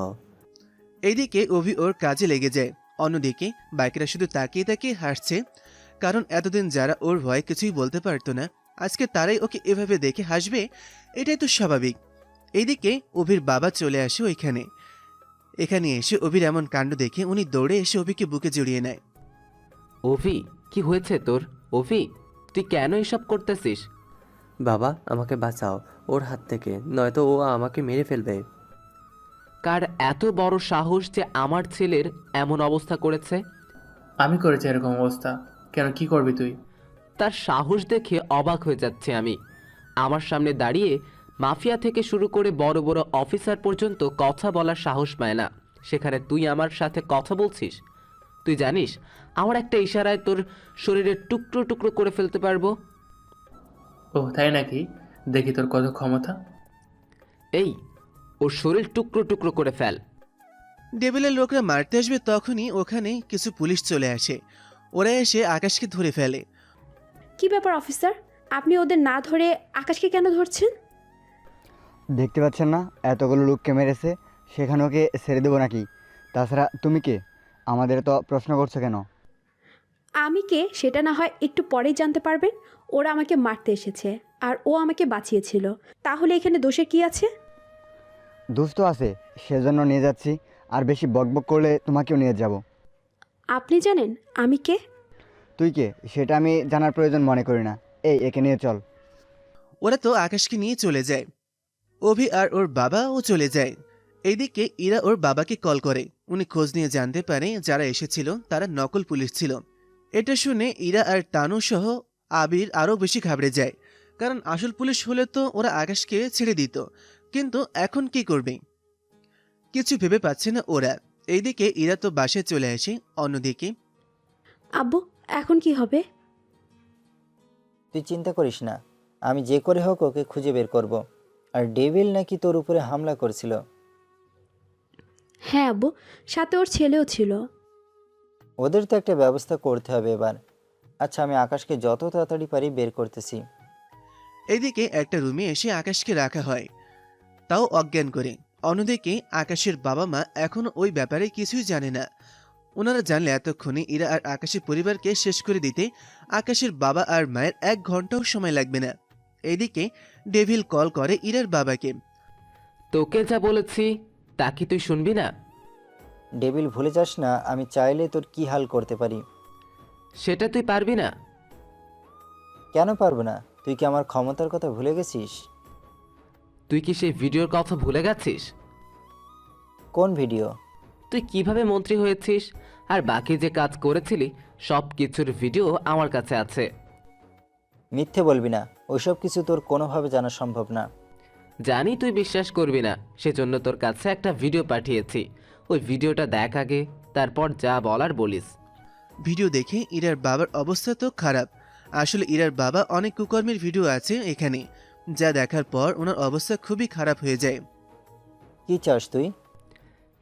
এইদিকে অভি ওর কাজে লেগে যায়। অন্যদিকে বাকিরা শুধু তাকিয়ে তাকিয়ে হাসছে, কারণ এতদিন যারা ওর ভয়ে কিছুই বলতে পারতো না, আজকে তারাই ওকে এভাবে দেখে হাসবে, এটাই তো স্বাভাবিক। এইদিকে অভির বাবা চলে আসে ওইখানে। এখানে এসে অভির এমন কাণ্ড দেখে উনি দৌড়ে এসে অভিকে বুকে জড়িয়ে নেয়। অভি, কি হয়েছে তোর? অভি, তুই কেন এসব করতেছিস? বাবা, আমাকে বাঁচাও ওর হাত থেকে, নয়তো ও আমাকে মেরে ফেলবে। কার এত বড় সাহস যে আমার ছেলের এমন অবস্থা করেছে? আমি করেছি এরকম অবস্থা। কেন, কি করবি তুই? তার সাহস দেখে অবাক হয়ে যাচ্ছে আমি। আমার সামনে দাঁড়িয়ে মাফিয়া থেকে শুরু করে বড় বড় অফিসার পর্যন্ত কথা বলার সাহস পায় না, সেখানে তুই আমার সাথে কথা বলছিস? তুই জানিস আমার একটা ইশারায় তোর শরীরের টুকরো টুকরো করে ফেলতে পারবো। ও তাই নাকি? দেখি তোর কত ক্ষমতা। এই, ওর শরীর টুকরো টুকরো করে ফেল। ডেভিলের লোকরা মারতে আসবে তখনই ওখানে কিছু পুলিশ চলে আসে। ওরা এসে আকাশকে ধরে ফেলে। কি ব্যাপার অফিসার, আপনি ওদের না ধরে আকাশকে কেন ধরছেন? দেখতে পাচ্ছেন না এতগুলো লোককে মেরেছে, সেখানে ওকে ছেড়ে দেবো নাকি? তাছাড়া তুমি কে? আমাদের তো প্রশ্ন করছো কেন? আমি কে সেটা না হয় একটু পরেই জানতে পারবেন। ওরা আমাকে মারতে এসেছে আর ও আমাকে বাঁচিয়েছিল, তাহলে এখানে দোষের কি আছে? দোষ তো আছে, সেজন্য নিয়ে যাচ্ছি। আর বেশি বকবক করলে তোমাকেও নিয়ে যাব। আপনি জানেন আমি কে? তুই কে সেটা আমি জানার প্রয়োজন মনে করি না। এই, একে নিয়ে চল। ওরা তো আকাশকে নিয়ে চলে যায়। অভি আর ওর বাবাও চলে যায়। এইদিকে ইরা ওর বাবাকে কল করে। উনি খোঁজ নিয়ে জানতে পারে যারা এসেছিল তারা নকল পুলিশ ছিল। এটা শুনে ইরা আর তানু সহ আবির আরও বেশি ঘাবড়ে যায়, কারণ আসল পুলিশ হলে তো ওরা আকাশকে ছেড়ে দিত, কিন্তু এখন কি করবে কিছু ভেবে পাচ্ছে না ওরা। এইদিকে ইরা তো বাসায় চলে আসে। অন্যদিকে আব্বু, এখন কি হবে? তুই চিন্তা করিস না, আমি যে করে হোক ওকে খুঁজে বের করব। আর ডেভিল নাকি তোর উপরে হামলা করেছিল? হ্যাঁ আব্বু, সাথে ওর ছেলেও ছিল। ওদের তো একটা ব্যবস্থা করতে হবে এবার। আচ্ছা, আমি আকাশকে যত তাড়াতাড়ি পারি বের করতেছি। এইদিকে একটা রুমে এসে আকাশকে রাখা হয়, তাও অজ্ঞান করে। অন্যদিকে আকাশের বাবা মা এখনো ওই ব্যাপারে কিছুই জানে না। ওনারা জানলে এতক্ষণে ইরা আর আকাশের পরিবারকে শেষ করে দিতে আকাশের বাবা আর মায়ের 1 ঘন্টাও সময় লাগবে না। এইদিকে ডেভিল কল করে ইরার বাবাকে। তোকে যা বলেছি তা কি তুই শুনবি না? ডেভিল, ভুলে যাস না আমি চাইলে তোর কি হাল করতে পারি। সেটা তুই পারবি না। কেন পারবো না? তুই কি আমার ক্ষমতার কথা ভুলে গেছিস? তুই কি সেই ভিডিওর কথা ভুলে গেছিস? কোন ভিডিও? তুই কিভাবে মন্ত্রী হয়েছিস আর বাকি যে কাজ করেছিলি সব কিছুর ভিডিও আমার কাছে আছে। মিথ্যে বলবি না, ওইসব কিছু তোর কোনোভাবে জানা সম্ভব না। জানি তুই বিশ্বাস করবি না, সেজন্য তোর কাছে একটা ভিডিও পাঠিয়েছি। ওই ভিডিওটা দেখ আগে, তারপর যা বলার বলিস। ভিডিও দেখে ইরার বাবার অবস্থা তো খারাপ, আসলে ইরার বাবা অনেক কুকর্মের ভিডিও আছে এখানে, যা দেখার পর ওনার অবস্থা খুবই খারাপ হয়ে যায়। কি চাস তুই?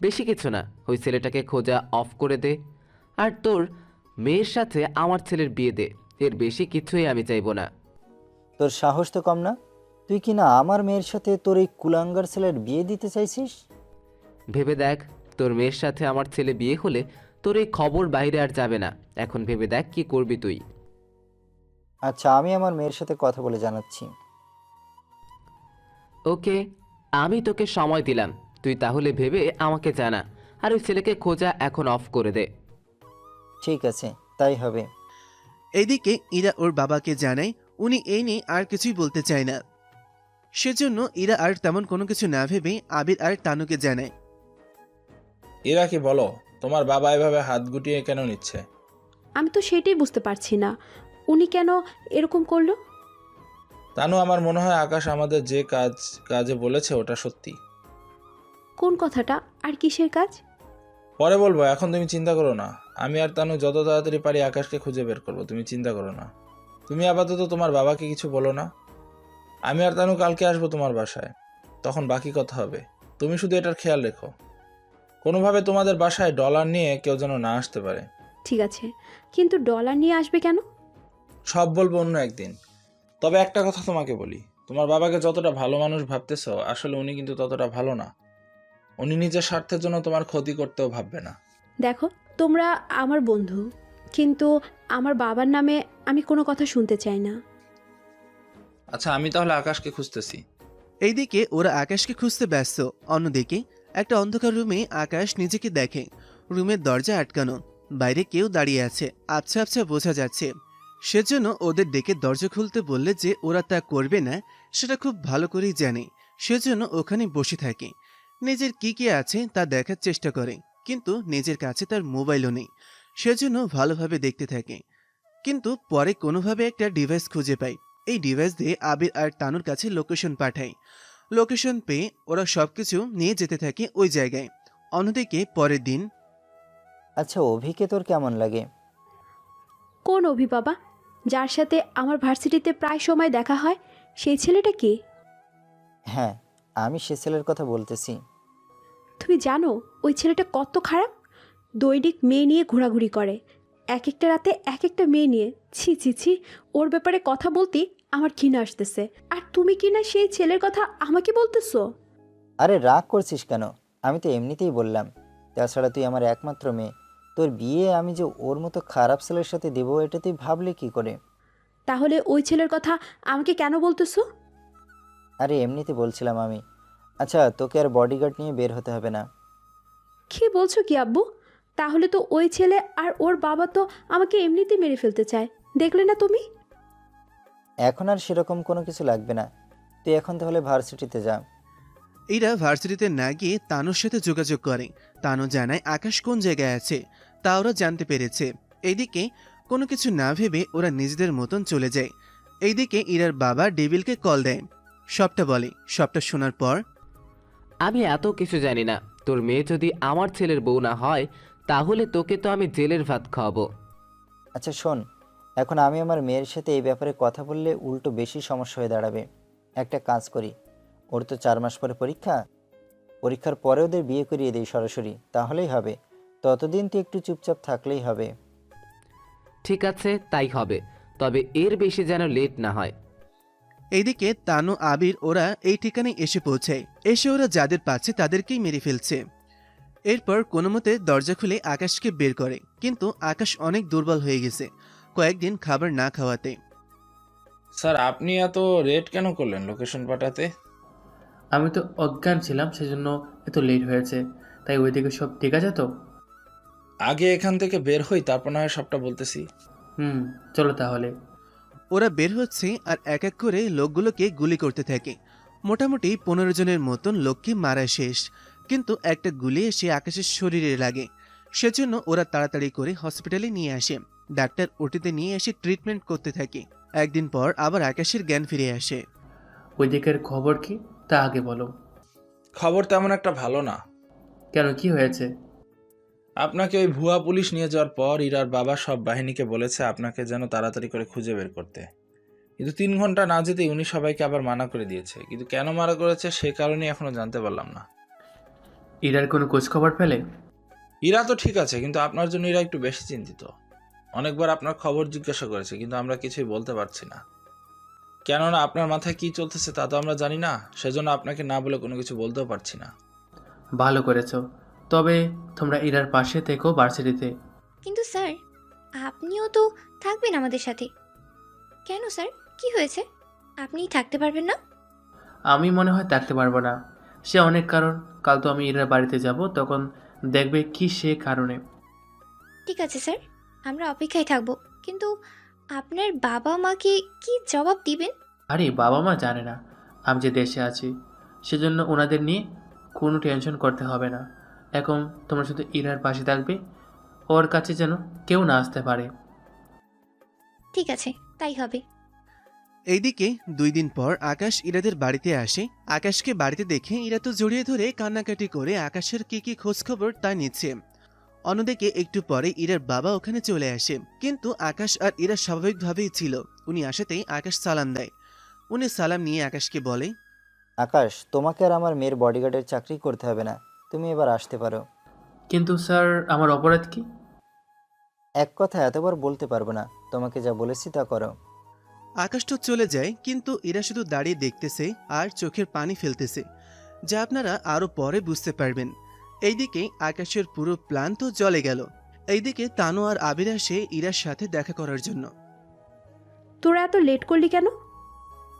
বেশি কিছু না, ওই ছেলেটাকে খোঁজা অফ করে দে, আর তোর মেয়ের সাথে আমার ছেলের বিয়ে দে। এর বেশি কিছুই আমি চাইবো না। তোর সাহস তো কম না, তুই কি না আমার মেয়ের সাথে তোর এই কুলাঙ্গার ছেলের বিয়ে দিতে চাইছিস? ভেবে দেখ, তোর মেয়ের সাথে আমার ছেলে বিয়ে হলে তোর এই খবর বাইরে আর যাবে না। এখন ভেবে দেখ কি করবি তুই। আচ্ছা, আমি আমার মেয়ের সাথে কথা বলে জানাচ্ছি। ওকে, আমি তোকে সময় দিলাম, তুই তাহলে ভেবে আমাকে জানা, আর ওই ছেলেকে খোঁজা এখন অফ করে দে। ঠিক আছে, তাই হবে। এইদিকে ইরা ওর বাবাকে জানায় উনি এই নিয়ে আর কিছুই বলতে চায় না। সেজন্য ইরা আর তেমন কোনো কিছু না ভেবে আবির আর তানুকে জানায়। এরা কি বলো, তোমার বাবা এভাবে হাত গুটিয়ে কেন নিচ্ছে? আমি তো সেটাই বুঝতে পারছি না, উনি কেন এরকম করলো। তানু, আমার মনে হয় আকাশ আমাদের যে কাজে বলেছে ওটা সত্যি। কোন কথাটা আর কিসের কাজ? পরে বলবো, এখন তুমি চিন্তা করো না। আমি আর তানু যত তাড়াতাড়ি পারি আকাশকে খুঁজে বের করবো, তুমি চিন্তা করো না। তুমি আপাতত তোমার বাবাকে কিছু বলো না। আমি আর তানু কালকে আসবো তোমার বাসায়, তখন বাকি কথা হবে। তুমি শুধু এটার খেয়াল রেখো, কোনোভাবে তোমাদের বাসায় ডলার নিয়ে কেউ যেন না আসতে পারে। ঠিক আছে, কিন্তু ডলার নিয়ে আসবে কেন? সব বলবো অন্য একদিন। তবে একটা কথা তোমাকে বলি, তোমার বাবাকে যতটা ভালো মানুষ ভাবতেছো, আসলে উনি কিন্তু ততটা ভালো না। উনি নিজের স্বার্থের জন্য তোমার ক্ষতি করতেও ভাববে না। দেখো, তোমরা আমার বন্ধু, কিন্তু আমার বাবার নামে আমি কোনো কথা শুনতে চাই না। আচ্ছা, আমি তাহলে আকাশকে খুঁজতেছি। এইদিকে ওরা আকাশকে খুঁজতে ব্যস্ত। অন্যদিকে একটা অন্ধকার রুমে আকাশ নিজেকে দেখে। রুমের দরজা আটকানো, বাইরে কেউ দাঁড়িয়ে আছে, আবছা আবছা বোঝা যাচ্ছে। সেজন্য ওদের ডেকে দরজা খুলতে বললে যে ওরা তা করবে না সেটা খুব ভালো করেই জানে। সেজন্য ওখানে বসে থাকে, নিজের কি আছে তা দেখার চেষ্টা করে, কিন্তু নিজের কাছে তার মোবাইলও নেই। সেজন্য ভালোভাবে দেখতে থাকে, কিন্তু পরে কোনোভাবে একটা ডিভাইস খুঁজে পায়। এই ডিভাইস দিয়ে আবির আর তানুর কাছে লোকেশন পাঠায়। লোকেশন পেয়ে ওরা সবকিছু নিয়ে যেতে থাকে ওই জায়গায়। অন্যদিকে পরের দিন। আচ্ছা, অভিকে তোর কেমন লাগে? কোন অভি বাবা? যার সাথে আমার ভার্সিটিতে প্রায় সময় দেখা হয়, সেই ছেলেটা কে? হ্যাঁ, আমি সে ছেলের কথা বলতেছি। তুমি জানো ওই ছেলেটা কত খারাপ? দৈনিক মেয়ে নিয়ে ঘোরাঘুরি করে, এক একটা রাতে এক একটা মেয়ে নিয়ে। ছি ছি ছি, ওর ব্যাপারে কথা বলতে আমার ঘৃণা আসতেছে। আর তুমি কি না সেই ছেলের কথা আমাকে বলতেছো? আরে রাগ করছিস কেন? আমি তো এমনিতেই বললাম। তাছাড়া তুই আমার একমাত্র মেয়ে, তোর বিয়ে আমি যে ওর মতো খারাপ ছেলের সাথে দেবো এটা তুই ভাবলে কি করে? তাহলে ওই ছেলের কথা আমাকে কেন বলতেছো? আরে এমনিতে বলছিলাম আমি। আচ্ছা, তোকে আর বডিগার্ড নিয়ে বের হতে হবে না। কি বলছো কি আব্বু? তাহলে তো ওই ছেলে আর ওর বাবা তো আমাকে এমনিতেই মেরে ফেলতে চায়, দেখলে না তুমি? এখন আর সেরকম কোনো কিছু লাগবে না, তুই এখন তাহলে ভার্সিটিতে যা। এরা ভার্সিটিতে না গিয়ে তানুর সাথে যোগাযোগ করে। তানু জানায় আকাশ কোন জায়গায় আছে, তা ওরা জানতে পেরেছে। এইদিকে কোনো কিছু না ভেবে ওরা নিজেদের মতন চলে যায়। এইদিকে ইরার বাবা ডেভিলকে কল দেয়, সবটা বলে। সবটা শোনার পর, আমি এত কিছু জানি না। তোর মেয়ে যদি আমার ছেলের বউ না হয়, তাহলে তোকে তো আমি জেলের ভাত খাওয়াবো। আচ্ছা শোন, এখন আমি আমার মেয়ের সাথে এই ব্যাপারে কথা বললে উল্টো বেশি সমস্যা হয়ে দাঁড়াবে। একটা কাজ করি, ওর তো 4 মাস পরে পরীক্ষা, পরীক্ষার পরে ওদের বিয়ে করিয়ে দিই সরাসরি, তাহলেই হবে। ততদিন তুই একটু চুপচাপ থাকলেই হবে। ঠিক আছে, তাই হবে, তবে এর বেশি যেন লেট না হয়। এইদিকে তানু আবির ওরা এই ঠিকানায় এসে পৌঁছায়। এসে ওরা যাদের পাচ্ছে তাদেরকেই মেরে ফেলছে। এরপর কোনো মতে দরজা খুলে আকাশকে বের করে, কিন্তু আকাশ অনেক দুর্বল হয়ে গেছে কয়েকদিন খাবার না খাওয়াতে। স্যার, আপনি এত রেট কেন করলেন লোকেশন পাঠাতে? আমি তো অজ্ঞান ছিলাম, সেজন্য এত লেট হয়েছে। তাই ওইদিকে সব ঠিক আছে তো? আগে এখান থেকে বের হই, তারপর না হয় সবটা বলতেছি। চলো তাহলে। ওরা বের হচ্ছে আর এক এক করে লোকগুলোকে গুলি করতে থাকে। মোটামুটি 15 জনের মতন লোককে মারা শেষ, কিন্তু একটা গুলি এসে আকাশের শরীরে লাগে। সেজন্য ওরা তাড়াতাড়ি করে হসপিটালে নিয়ে আসে। ডাক্তার ওটিতে নিয়ে এসে ট্রিটমেন্ট করতে থাকে। একদিন পর আবার আকাশের জ্ঞান ফিরে আসে। ওই দিকের খবর কি তা আগে বলো। খবর তেমন একটা ভালো না। কেন, কি হয়েছে? আপনাকে ওই ভুয়া পুলিশ নিয়ে যাওয়ার পর ইরার বাবা সব বাহিনীকে বলেছে আপনাকে যেন তাড়াতাড়ি করে খুঁজে বের করতে, কিন্তু 3 ঘন্টা না যেতেই উনি সবাইকে আবার মানা করে দিয়েছে। কিন্তু কেন মানা করেছে সে কারণেই এখনো জানতে পারলাম না। ইরার কোনো খোঁজখবর পেলে? ইরা তো ঠিক আছে, কিন্তু আপনার জন্য ইরা একটু বেশি চিন্তিত। অনেকবার আপনার খবর জিজ্ঞাসা করেছে, কিন্তু আমরা কিছুই বলতে পারছি না, কেননা আপনার মাথায় কি চলতেছে তা তো আমরা জানি না। সেজন্য আপনাকে না বলে কোনো কিছু বলতেও পারছি না। ভালো করেছো। তবে তোমরা ইরার পাশে থেকো ভার্সিটিতে। কিন্তু স্যার, আপনিও তো থাকবেন আমাদের সাথে। কেন স্যার, কি হয়েছে? আপনি থাকতে পারবেন না? আমি মনে হয় থাকতে পারবো না। সে অনেক কারণ। কাল তো আমি ইরার বাড়িতে যাব, তখন দেখবে কি সে কারণে। ঠিক আছে স্যার, আমরা অপেক্ষায় থাকবো। কিন্তু আপনার বাবা মাকে কি জবাব দিবেন? আরে বাবা মা জানে না আমি যে দেশে আছি, সেজন্য ওনাদের নিয়ে কোনো টেনশন করতে হবে না। এখন তোমরা শুধু ইরার পাশে থাকবে, ওর কাছে যেন কেউ না আসতে পারে। ঠিক আছে, তাই হবে। এইদিকে 2 দিন পর আকাশ ইরাদের বাড়িতে আসে। আকাশকে বাড়িতে দেখে ইরা তো জড়িয়ে ধরে কান্নাকাটি করে আকাশের কি খোঁজখবর তা নিচ্ছে। অন্যদিকে একটু পরে ইরার বাবা ওখানে চলে আসে, কিন্তু আকাশ আর ইরা স্বাভাবিকভাবেই ছিল। উনি আসাতেই আকাশ সালাম দেয়। উনি সালাম নিয়ে আকাশকে বলে, আকাশ, তোমাকে আর আমার মেয়ের বডিগার্ডের চাকরি করতে হবে না, তুমি এবার আসতে পারো। কিন্তু স্যার, আমার অপরাধ কি? এক কথা এতবার বলতে পারবো না, তোমাকে যা বলেছি তা করো। আকাশ তো চলে যায়, কিন্তু ইরা শুধু দাঁড়িয়ে দেখতেছে আর চোখের পানি ফেলতেছে, যা আপনারা আরো পরে বুঝতে পারবেন। এইদিকে আকাশের পুরো প্ল্যান তো জলে গেল। এইদিকে তানু আর আবির আসে ইরার সাথে দেখা করার জন্য। তোরা এত লেট করলি কেন?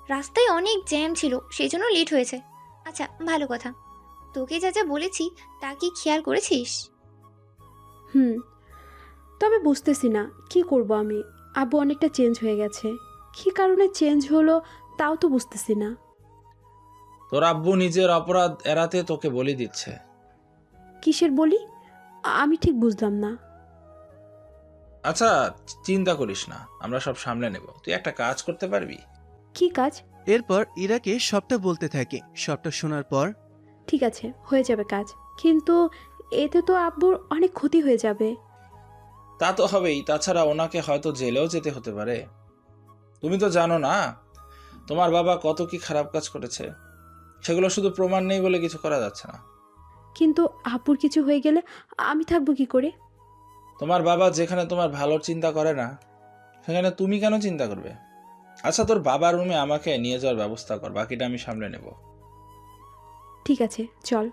রাস্তায় অনেক জ্যাম ছিল, সেই জন্য লেট হয়েছে। আচ্ছা, ভালো কথা। তোকে যা যা বলেছি তা কি খেয়াল করেছিস? তবে বুঝতেছি না কি করব আমি। আব্বু অনেকটা চেঞ্জ হয়ে গেছে। কী কারণে চেঞ্জ হলো তাও তো বুঝতেছি না। তোর আব্বু নিজের অপরাধ এড়াতে তোকে বলি দিচ্ছে। কিসের বলি? আমি ঠিক বুঝলাম না। আচ্ছা, চিন্তা করিস না, আমরা সব সামলে নেব। তুই একটা কাজ করতে পারবি? কি কাজ? এরপর ইরাকে সবটা বলতে থাকে। সবটা শোনার পর, ঠিক আছে, হয়ে যাবে কাজ, কিন্তু এতে তো আব্বুর অনেক ক্ষতি হয়ে যাবে। তা তো হবেই, তাছাড়া ওনাকে হয়তো জেলেও যেতে হতে পারে। তুমি তো জানো না তোমার বাবা কত কি খারাপ কাজ করেছে। সেগুলো শুধু প্রমাণ নেই বলে কিছু করা যাচ্ছে না। কিন্তু আব্বুর কিছু হয়ে গেলে আমি থাকবো কি করে? তোমার বাবা যেখানে তোমার ভালোর চিন্তা করে না, সেখানে তুমি কেন চিন্তা করবে? আচ্ছা, তোর বাবার রুমে আমাকে নিয়ে যাওয়ার ব্যবস্থা কর, বাকিটা আমি সামলে নেব। ঠিক আছে, চল।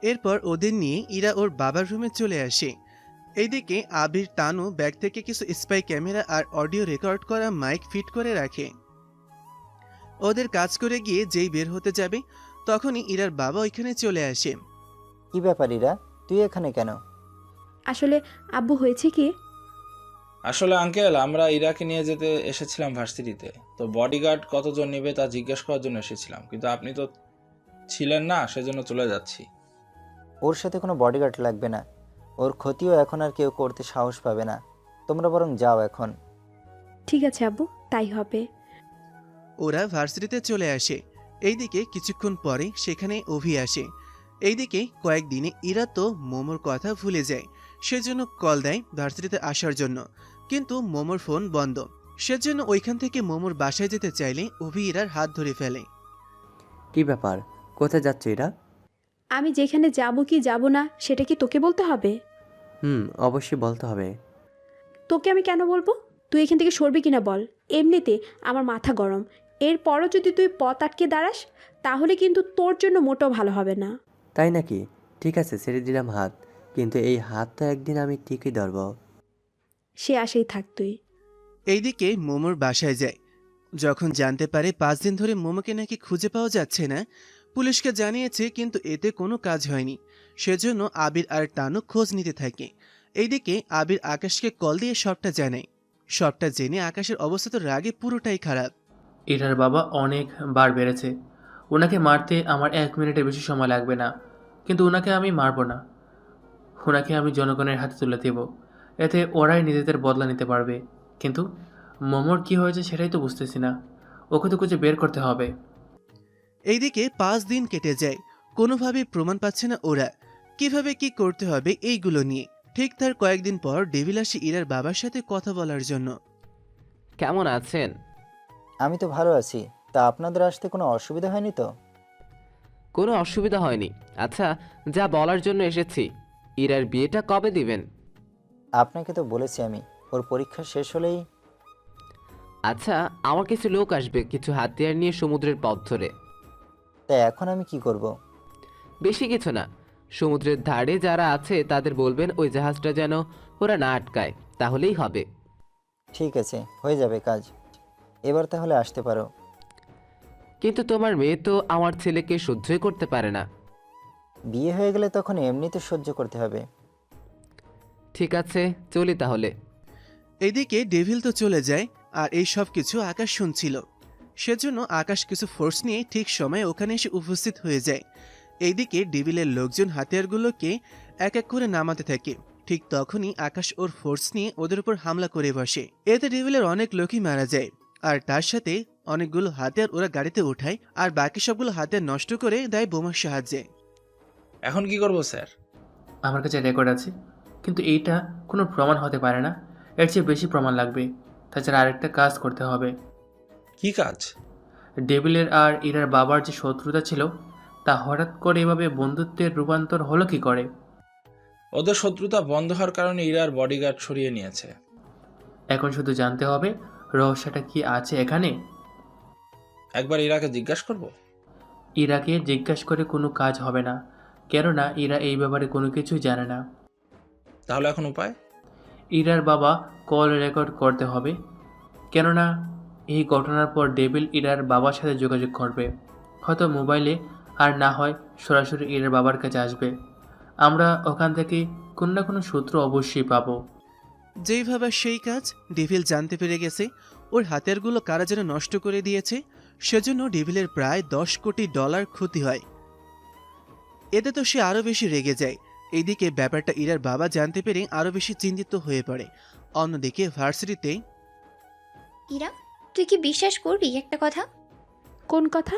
এরপর ওদের নিয়ে ইরা ওর বাবার রুমে চলে আসে। এইদিকে আবির তানু ব্যাগ থেকে কিছু স্পাই ক্যামেরা আর অডিও রেকর্ড করা মাইক ফিট করে রাখে। ওদের কাজ করে গিয়ে যেই বের হতে যাবে, তখনই ইরার বাবা ওইখানে চলে আসে। কি ব্যাপার ইরা, তুই এখানে কেন? আসলে আব্বু হয়েছে কি? আসলে আঙ্কেল, আমরা ইরাকে নিয়ে যেতে এসেছিলাম ভার্সিটিতে। তো বডিগার্ড কতজন নেবে তা জিজ্ঞেস করার জন্য এসেছিলাম, কিন্তু আপনি তো ছিলেন না, সেজন্য চলে যাচ্ছি। ওর সাথে কোনো বডিগার্ড লাগবে না, ওর ক্ষতিও এখন আর কেউ করতে সাহস পাবে না। তোমরা বরং যাও এখন। ঠিক আছে আব্বু, তাই হবে। ওরা ভার্সিটিতে চলে আসে। এইদিকে কিছুক্ষণ পরে সেখানে অভি আসে। এইদিকে কয়েকদিনে ইরা তো মোমোর কথা ভুলে যায়। সেজন্য কল দেয় ভার্সিটিতে আসার জন্য, কিন্তু মোমোর ফোন বন্ধ। সেজন্য ওইখান থেকে মোমোর বাসায় যেতে চাইলে অভি ইরার হাত ধরে ফেলে। কি ব্যাপার, কোথায় যাচ্ছে এরা? আমি যেখানে যাব কি যাব না সেটা কি তোকে বলতে হবে? অবশ্যই বলতে হবে। তোকে আমি কেন বলবো? তুই এখান থেকে সরবি কিনা বল। এমনিতে আমার মাথা গরম, এরপরও যদি তুই পথ আটকে দাঁড়াস তাহলে কিন্তু তোর জন্য মোটেও ভালো হবে না। তাই নাকি? ঠিক আছে, ছেড়ে দিলাম হাত, কিন্তু এই হাত তো একদিন আমি ঠিকই ধরব। সে আশেই থাক তুই। এইদিকে মোমোর বাসায় যায়। যখন জানতে পারে 5 দিন ধরে মোমোকে নাকি খুঁজে পাওয়া যাচ্ছে না, পুলিশকে জানিয়েছে, কিন্তু এতে কোনো কাজ হয়নি। সেজন্য আবির আর তানু খোঁজ নিতে থাকে। এইদিকে আবির আকাশকে কল দিয়ে সবটা জানায়। সবটা জেনে আকাশের অবস্থা তো রাগে পুরোটাই খারাপ। ইরার বাবা অনেক বার বেড়েছে। ওনাকে মারতে আমার 1 মিনিটের বেশি সময় লাগবে না, কিন্তু ওনাকে আমি মারবো না। ওনাকে আমি জনগণের হাতে তুলে দেব, এতে ওরাই নিজেদের বদলা নিতে পারবে। কিন্তু মোমোর কি হয়েছে সেটাই তো বুঝতেছি না। ওকে তো খুঁজে বের করতে হবে। এইদিকে 5 দিন কেটে যায়, কোনোভাবেই প্রমাণ পাচ্ছে না ওরা। কিভাবে কি করতে হবে এইগুলো নিয়ে। ঠিক তার কয়েকদিন পর ডেভিল আসে ইরার বাবার সাথে কথা বলার জন্য। কেমন আছেন? আমি তো ভালো আছি। তা আপনাদের আসতে কোনো অসুবিধা হয়নি তো? কোনো অসুবিধা হয়নি। আচ্ছা, যা বলার জন্য এসেছি, ইরার বিয়েটা কবে দিবেন? আপনাকে তো বলেছি আমি, ওর পরীক্ষা শেষ হলেই। আচ্ছা, আমার কিছু লোক আসবে কিছু হাতিয়ার নিয়ে সমুদ্রের পথ ধরে। তাই এখন আমি কি করব? বেশি কিছু না, সমুদ্রের ধারে যারা আছে তাদের বলবেন ওই জাহাজটা যেন ওরা না আটকায়, তাহলেই হবে। ঠিক আছে, হয়ে যাবে কাজ। এবার তাহলে আসতে পারো। কিন্তু তোমার মেয়ে তো আমার ছেলেকে সহ্যই করতে পারে না। বিয়ে হয়ে গেলে তখন এমনিতে সহ্য করতে হবে। ঠিক আছে, চলি তাহলে। এইদিকে ডেভিল তো চলে যায়, আর এই সব কিছু আকাশ শুনছিল। সেজন্য আকাশ কিছু ফোর্স নিয়ে ঠিক সময়ে ওখানে এসে উপস্থিত হয়ে যায়। এইদিকে ডেভিলের লোকজন হাতিয়ারগুলোকে এক এক করে নামাতে থাকে। ঠিক তখনই আকাশ ওর ফোর্স নিয়ে ওদের উপর হামলা করে বসে। এতে ডেভিলের অনেক লোকই মারা যায়, আর তার সাথে অনেকগুলো হাতিয়ার ওরা গাড়িতে ওঠায়, আর বাকি সবগুলো হাতিয়ার নষ্ট করে দেয় বোমার সাহায্যে। এখন কি করব স্যার? আমার কাছে রেকর্ড আছে, কিন্তু এইটা কোনো প্রমাণ হতে পারে না। এর চেয়ে বেশি প্রমাণ লাগবে। তাছাড়া আরেকটা কাজ করতে হবে। কি কাজ? ডেভিলের আর ইরার বাবার যে শত্রুতা ছিল, তা হঠাৎ করে এভাবে বন্ধুত্বের রূপান্তর হলো কি করে? ওদের শত্রুতা বন্ধ হওয়ার কারণে ইরার বডিগার্ড সরিয়ে নিয়েছে। এখন শুধু জানতে হবে রহস্যটা কি আছে এখানে। একবার ইরাকে জিজ্ঞাসা করব। ইরাকে জিজ্ঞাসা করে কোনো কাজ হবে না, কেননা ইরা এই ব্যাপারে কোনো কিছুই জানে না। তাহলে এখন উপায়? ইরার বাবা কল রেকর্ড করতে হবে, কেননা এই ঘটনার পর ডেভিল ইরার বাবার সাথে যোগাযোগ করবে, হয়তো মোবাইলে, আর না হয় সরাসরি ইরার বাবার কাছে আসবে। আমরা ওখান থেকে কোনো না কোনো সূত্র অবশ্যই পাবো। যেইভাবে সেই কাজ, ডেভিল জানতে পেরে গেছে ওর হাতিয়ারগুলো কারা যেন নষ্ট করে দিয়েছে। সেজন্য ডেভিলের প্রায় $10 কোটি ক্ষতি হয়। এতে তো সে আরও বেশি রেগে যায়। এইদিকে ব্যাপারটা ইরার বাবা জানতে পেরে আরও বেশি চিন্তিত হয়ে পড়ে। অন্যদিকে ভার্সিটিতে ইরা, তুই কি বিশ্বাস করবি একটা কথা? কোন কথা?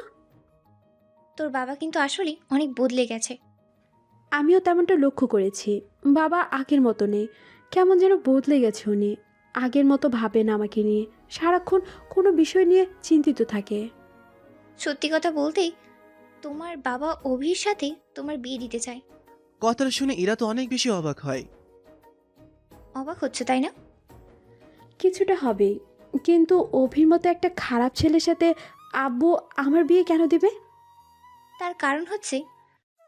তোর বাবা কিন্তু আসলে অনেক বদলে গেছে। আমিও তেমনটা লক্ষ্য করেছি। বাবা আগের মতো নেই, কেমন যেন বদলে গেছে উনি। আগের মতো ভাবে না আমাকে নিয়ে, সারাক্ষণ কোনো বিষয় নিয়ে চিন্তিত থাকে। সত্যি কথা বলতে, তোমার বাবা অভির সাথে তোমার বিয়ে দিতে চায়। কথাটা শুনে ইরা তো অনেক বেশি অবাক হয়। অবাক হচ্ছে তাই না? কিছুটা হবেই, কিন্তু অভির মতো একটা খারাপ ছেলের সাথে আব্বু আমার বিয়ে কেন দিবে? তার কারণ হচ্ছে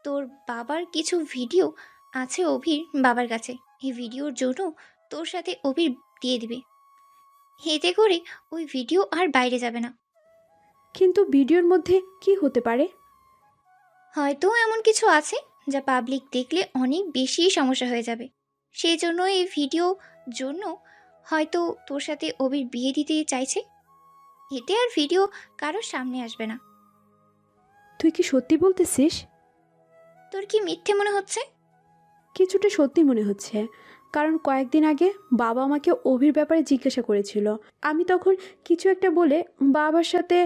তোর বাবার কিছু ভিডিও আছে অভির বাবার কাছে। এই ভিডিওর জন্য তোর সাথে অভির দিয়ে দিবে। এতে করে ওই ভিডিও আর বাইরে যাবে না। কিন্তু ভিডিওর মধ্যে কি হতে পারে? হয়তো এমন কিছু আছে যা পাবলিক দেখলে অনেক বেশি সমস্যা হয়ে যাবে। সেই জন্য এই ভিডিও জন্য হয়তো তোর সাথে অভির বিয়ে দিতে চাইছে। এতে আর ভিডিও কারোর সামনে আসবে না। তুই কি সত্যি বলতেছিস? তোর কি মিথ্যে মনে হচ্ছে? কিছুটা সত্যি মনে হচ্ছে, কারণ কয়েকদিন আগে বাবা আমাকে অভির ব্যাপারে জিজ্ঞাসা করেছিল। আমি তখন কিছু একটা বলে বাবার সাথে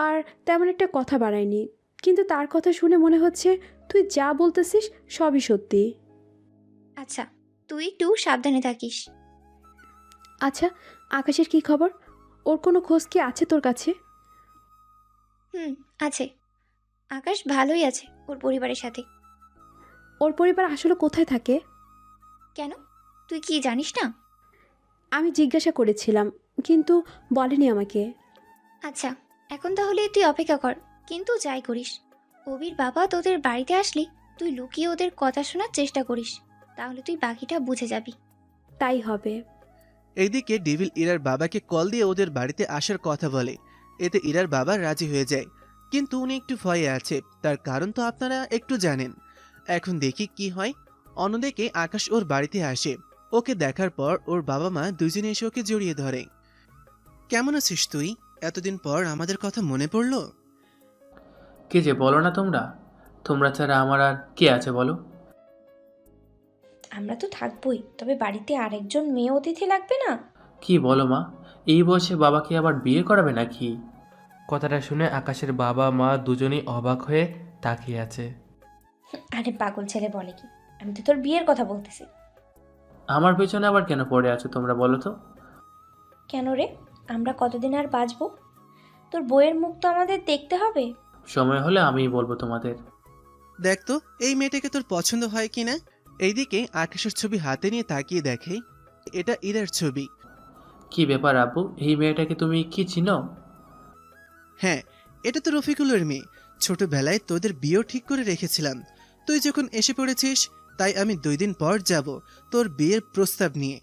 আর তেমন একটা কথা বাড়াইনি, কিন্তু তার কথা শুনে মনে হচ্ছে তুই যা বলতেছিস সবই সত্যি। আচ্ছা, তুই একটু সাবধানে থাকিস। আচ্ছা, আকাশের কি খবর? ওর কোনো খোঁজ কি আছে তোর কাছে? আছে। আকাশ ভালোই আছে ওর পরিবারের সাথে। ওর পরিবার আসলে কোথায় থাকে? কেন, তুই কি জানিস না? আমি জিজ্ঞাসা করেছিলাম, কিন্তু বলেনি আমাকে। আচ্ছা, এখন তাহলে তুই অপেক্ষা কর, কিন্তু যাই করিস অবির বাবা তোদের বাড়িতে আসলে তুই লুকিয়ে ওদের কথা শোনার চেষ্টা করিস, তাহলে তুই বাকিটা বুঝে যাবি। তাই হবে। এইদিকে ডেভিল ইরার বাবাকে কল দিয়ে ওদের বাড়িতে আসার কথা বলে। এতে ইরার বাবা রাজি হয়ে যায়, কিন্তু উনি একটু ভয়ে আছে। তার কারণ তো আপনারা একটু জানেন। এখন দেখি কি হয়। অন্যদিকে আকাশ ওর বাড়িতে আসে। ওকে দেখার পর ওর বাবা মা দুজনে এসে ওকে জড়িয়ে ধরে। কেমন আছিস তুই? এতদিন পর আমাদের কথা মনে পড়লো। কে যে বলো না তোমরা, তোমরা ছাড়া আমার আর কে আছে বলো? আমরা তো থাকবোই, তবে বাড়িতে আরেকজন মেয়ে অতিথি লাগবে না? কি বলো মা, এই বয়সে বাবাকে আবার বিয়ে করাবে নাকি? কথাটা শুনে আকাশের বাবা মা দুজনেই অবাক হয়ে তাকিয়ে আছে। আরে পাগল ছেলে বলে কি, আমি তো তোর বিয়ের কথা বলতেছি। আমার পেছনে আবার কেন পড়ে আছো তোমরা বলো তো? কেন রে? আমরা কতদিন আর বাঁচবো? তোর বইয়ের মুখ তো আমাদের দেখতে হবে। সময় হলে আমিই বলবো তোমাদের। দেখ তো এই মেয়েটাকে তোর পছন্দ হয় কিনা। এইদিকে আকাশের ছবি হাতে নিয়ে তাকিয়ে দেখে এটা ইরার ছবি। কি ব্যাপার আব্বু, এই মেয়েটাকে তুমি কি চিনো? হ্যাঁ, এটা তো রফিকুলের মেয়ে। ছোটবেলায় তোদের বিয়েও ঠিক করে রেখেছিলাম। তুই যখন এসে পড়েছিস তাই আমি 2 দিন পর যাব তোর বিয়ের প্রস্তাব নিয়ে।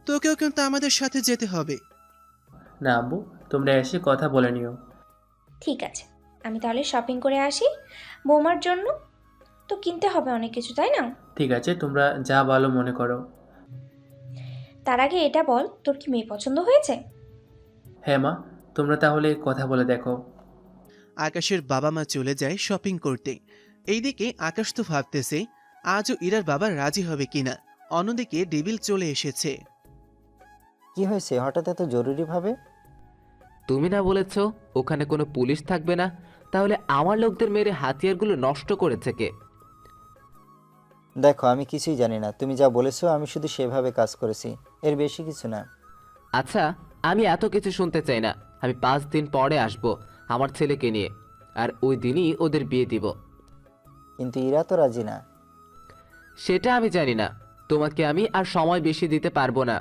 তোকেও কিন্তু আমাদের সাথে যেতে হবে। না আব্বু, তোমরা এসে কথা বলে নিও। ঠিক আছে, আমি তাহলে শপিং করে আসি বৌমার জন্য। তো কিনতে হবে অনেক কিছু, তাই না? ঠিক আছে, তোমরা যা ভালো মনে করো। তার আগে এটা বল, তোর কি মেয়ে পছন্দ হয়েছে? হ্যাঁ মা, তোমরা তাহলে কথা বলে দেখো। আকাশের বাবা মা চলে যায় শপিং করতে। এইদিকে আকাশ তো ভাবতেছে আজও ইরার বাবা রাজি হবে কিনা। অন্যদিকে ডেভিল চলে এসেছে। কি হয়েছে হঠাৎ এত জরুরিভাবে? তুমি না বলেছ ওখানে কোনো পুলিশ থাকবে না, তাহলে আমার লোকদের মেরে হাতিয়ারগুলো নষ্ট করেছে কে? দেখো, আমি কিছুই জানি না। তুমি যা বলেছো আমি শুধু সেভাবে কাজ করেছি, এর বেশি কিছু না। আচ্ছা, আমি এত কিছু শুনতে চাই না। আমি 5 দিন পরে আসব আমার ছেলেকে নিয়ে, আর ওই দিনই ওদের বিয়ে দিব। কিন্তু ইরা তো রাজি না। সেটা আমি জানি না। তোমাকে আমি আর সময় বেশি দিতে পারবো না।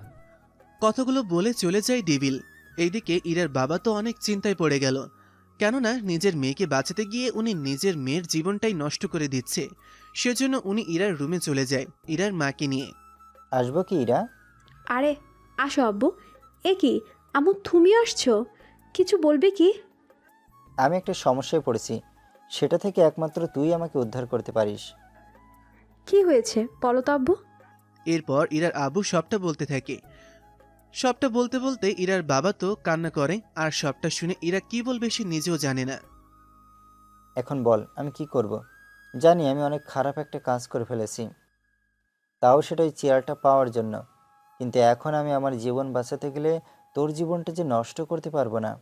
কথাগুলো বলে চলে যায় ডেভিল। এইদিকে ইরার বাবা তো অনেক চিন্তায় পড়ে গেল, কেননা নিজের মেয়েকে বাঁচাতে গিয়ে উনি নিজের মেয়ের জীবনটাই নষ্ট করে দিচ্ছে। সেজন্য উনি ইরার রুমে চলে যায় ইরার মাকে নিয়ে। আসবো কি ইরা? আরে আসো আব্বু। এ কি আম্মু, তুমি আসছো? কিছু বলবে কি? আমি একটা সমস্যায় পড়েছি, সেটা থেকে একমাত্র তুই আমাকে উদ্ধার করতে পারিস। কি হয়েছে বলো তো আব্বু। এরপর ইরার আবু সবটা বলতে থাকে। সবটা বলতে বলতে ইরার বাবা তো কান্না করে, আর সবটা শুনে ইরা কি বলবে সে নিজেও জানে না। এখন বল আমি কি করব? জানি আমি অনেক খারাপ একটা কাজ করে ফেলেছি, তাও সেটা ওই চেয়ারটা পাওয়ার জন্য। কিন্তু এখন আমি আমার জীবন বাঁচাতে গেলে তোর জীবনটা যে নষ্ট করতে পারবো না।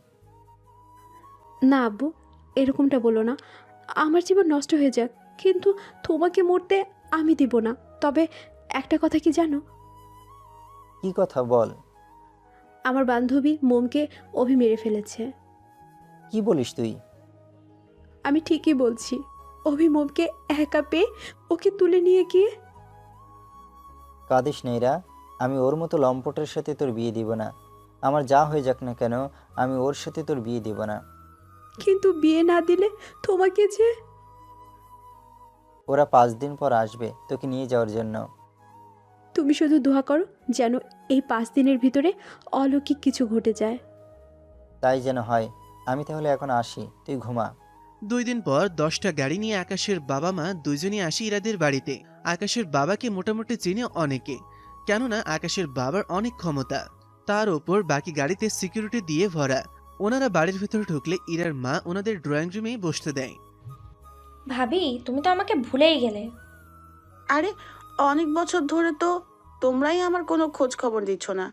না আব্বু, এরকমটা বলো না। আমার জীবন নষ্ট হয়ে যাক, কিন্তু তোমাকে মরতে আমি দিব না। তবে একটা কথা কি জানো? কি কথা বল? আমার বান্ধবী মোমকে অভি মেরে ফেলেছে। কি বলিস তুই? আমি ঠিকই বলছি। অভি মোমকে একা পেয়ে ওকে তুলে নিয়ে গিয়ে। কাঁদিস নেইরা, আমি ওর মতো লম্পটের সাথে তোর বিয়ে দিব না। আমার যা হয়ে যাক না কেন, আমি ওর সাথে তোর বিয়ে দিব না। কিন্তু বিয়ে না দিলে তোমাকে যে। ওরা 5 দিন পর আসবে তোকে নিয়ে যাওয়ার জন্য। তুমি শুধু দোয়া করো যেন এই 5 দিনের ভিতরে অলৌকিক কিছু ঘটে যায়। তাই যেন হয়। আমি তাহলে এখন আসি, তুই ঘুমা। 2 দিন পর 10টা গাড়ি নিয়ে আকাশের বাবা মা দুজনই আসে ইরাদের বাড়িতে। আকাশের বাবাকে মোটামুটি চিনে অনেকে, কেননা আকাশের বাবার অনেক ক্ষমতা। তার ওপর বাকি গাড়িতে সিকিউরিটি দিয়ে ভরা। ওনারা বাড়ির ভেতরে ঢুকলে ইরার মা ওনাদের ড্রয়িং রুমেই বসতে দেয়। ভাবি, তুমি তো আমাকে ভুলেই গেলে। আরে অনেক বছর ধরে তো তোমরাই আমার কোনো খোঁজ খবর দিচ্ছ না।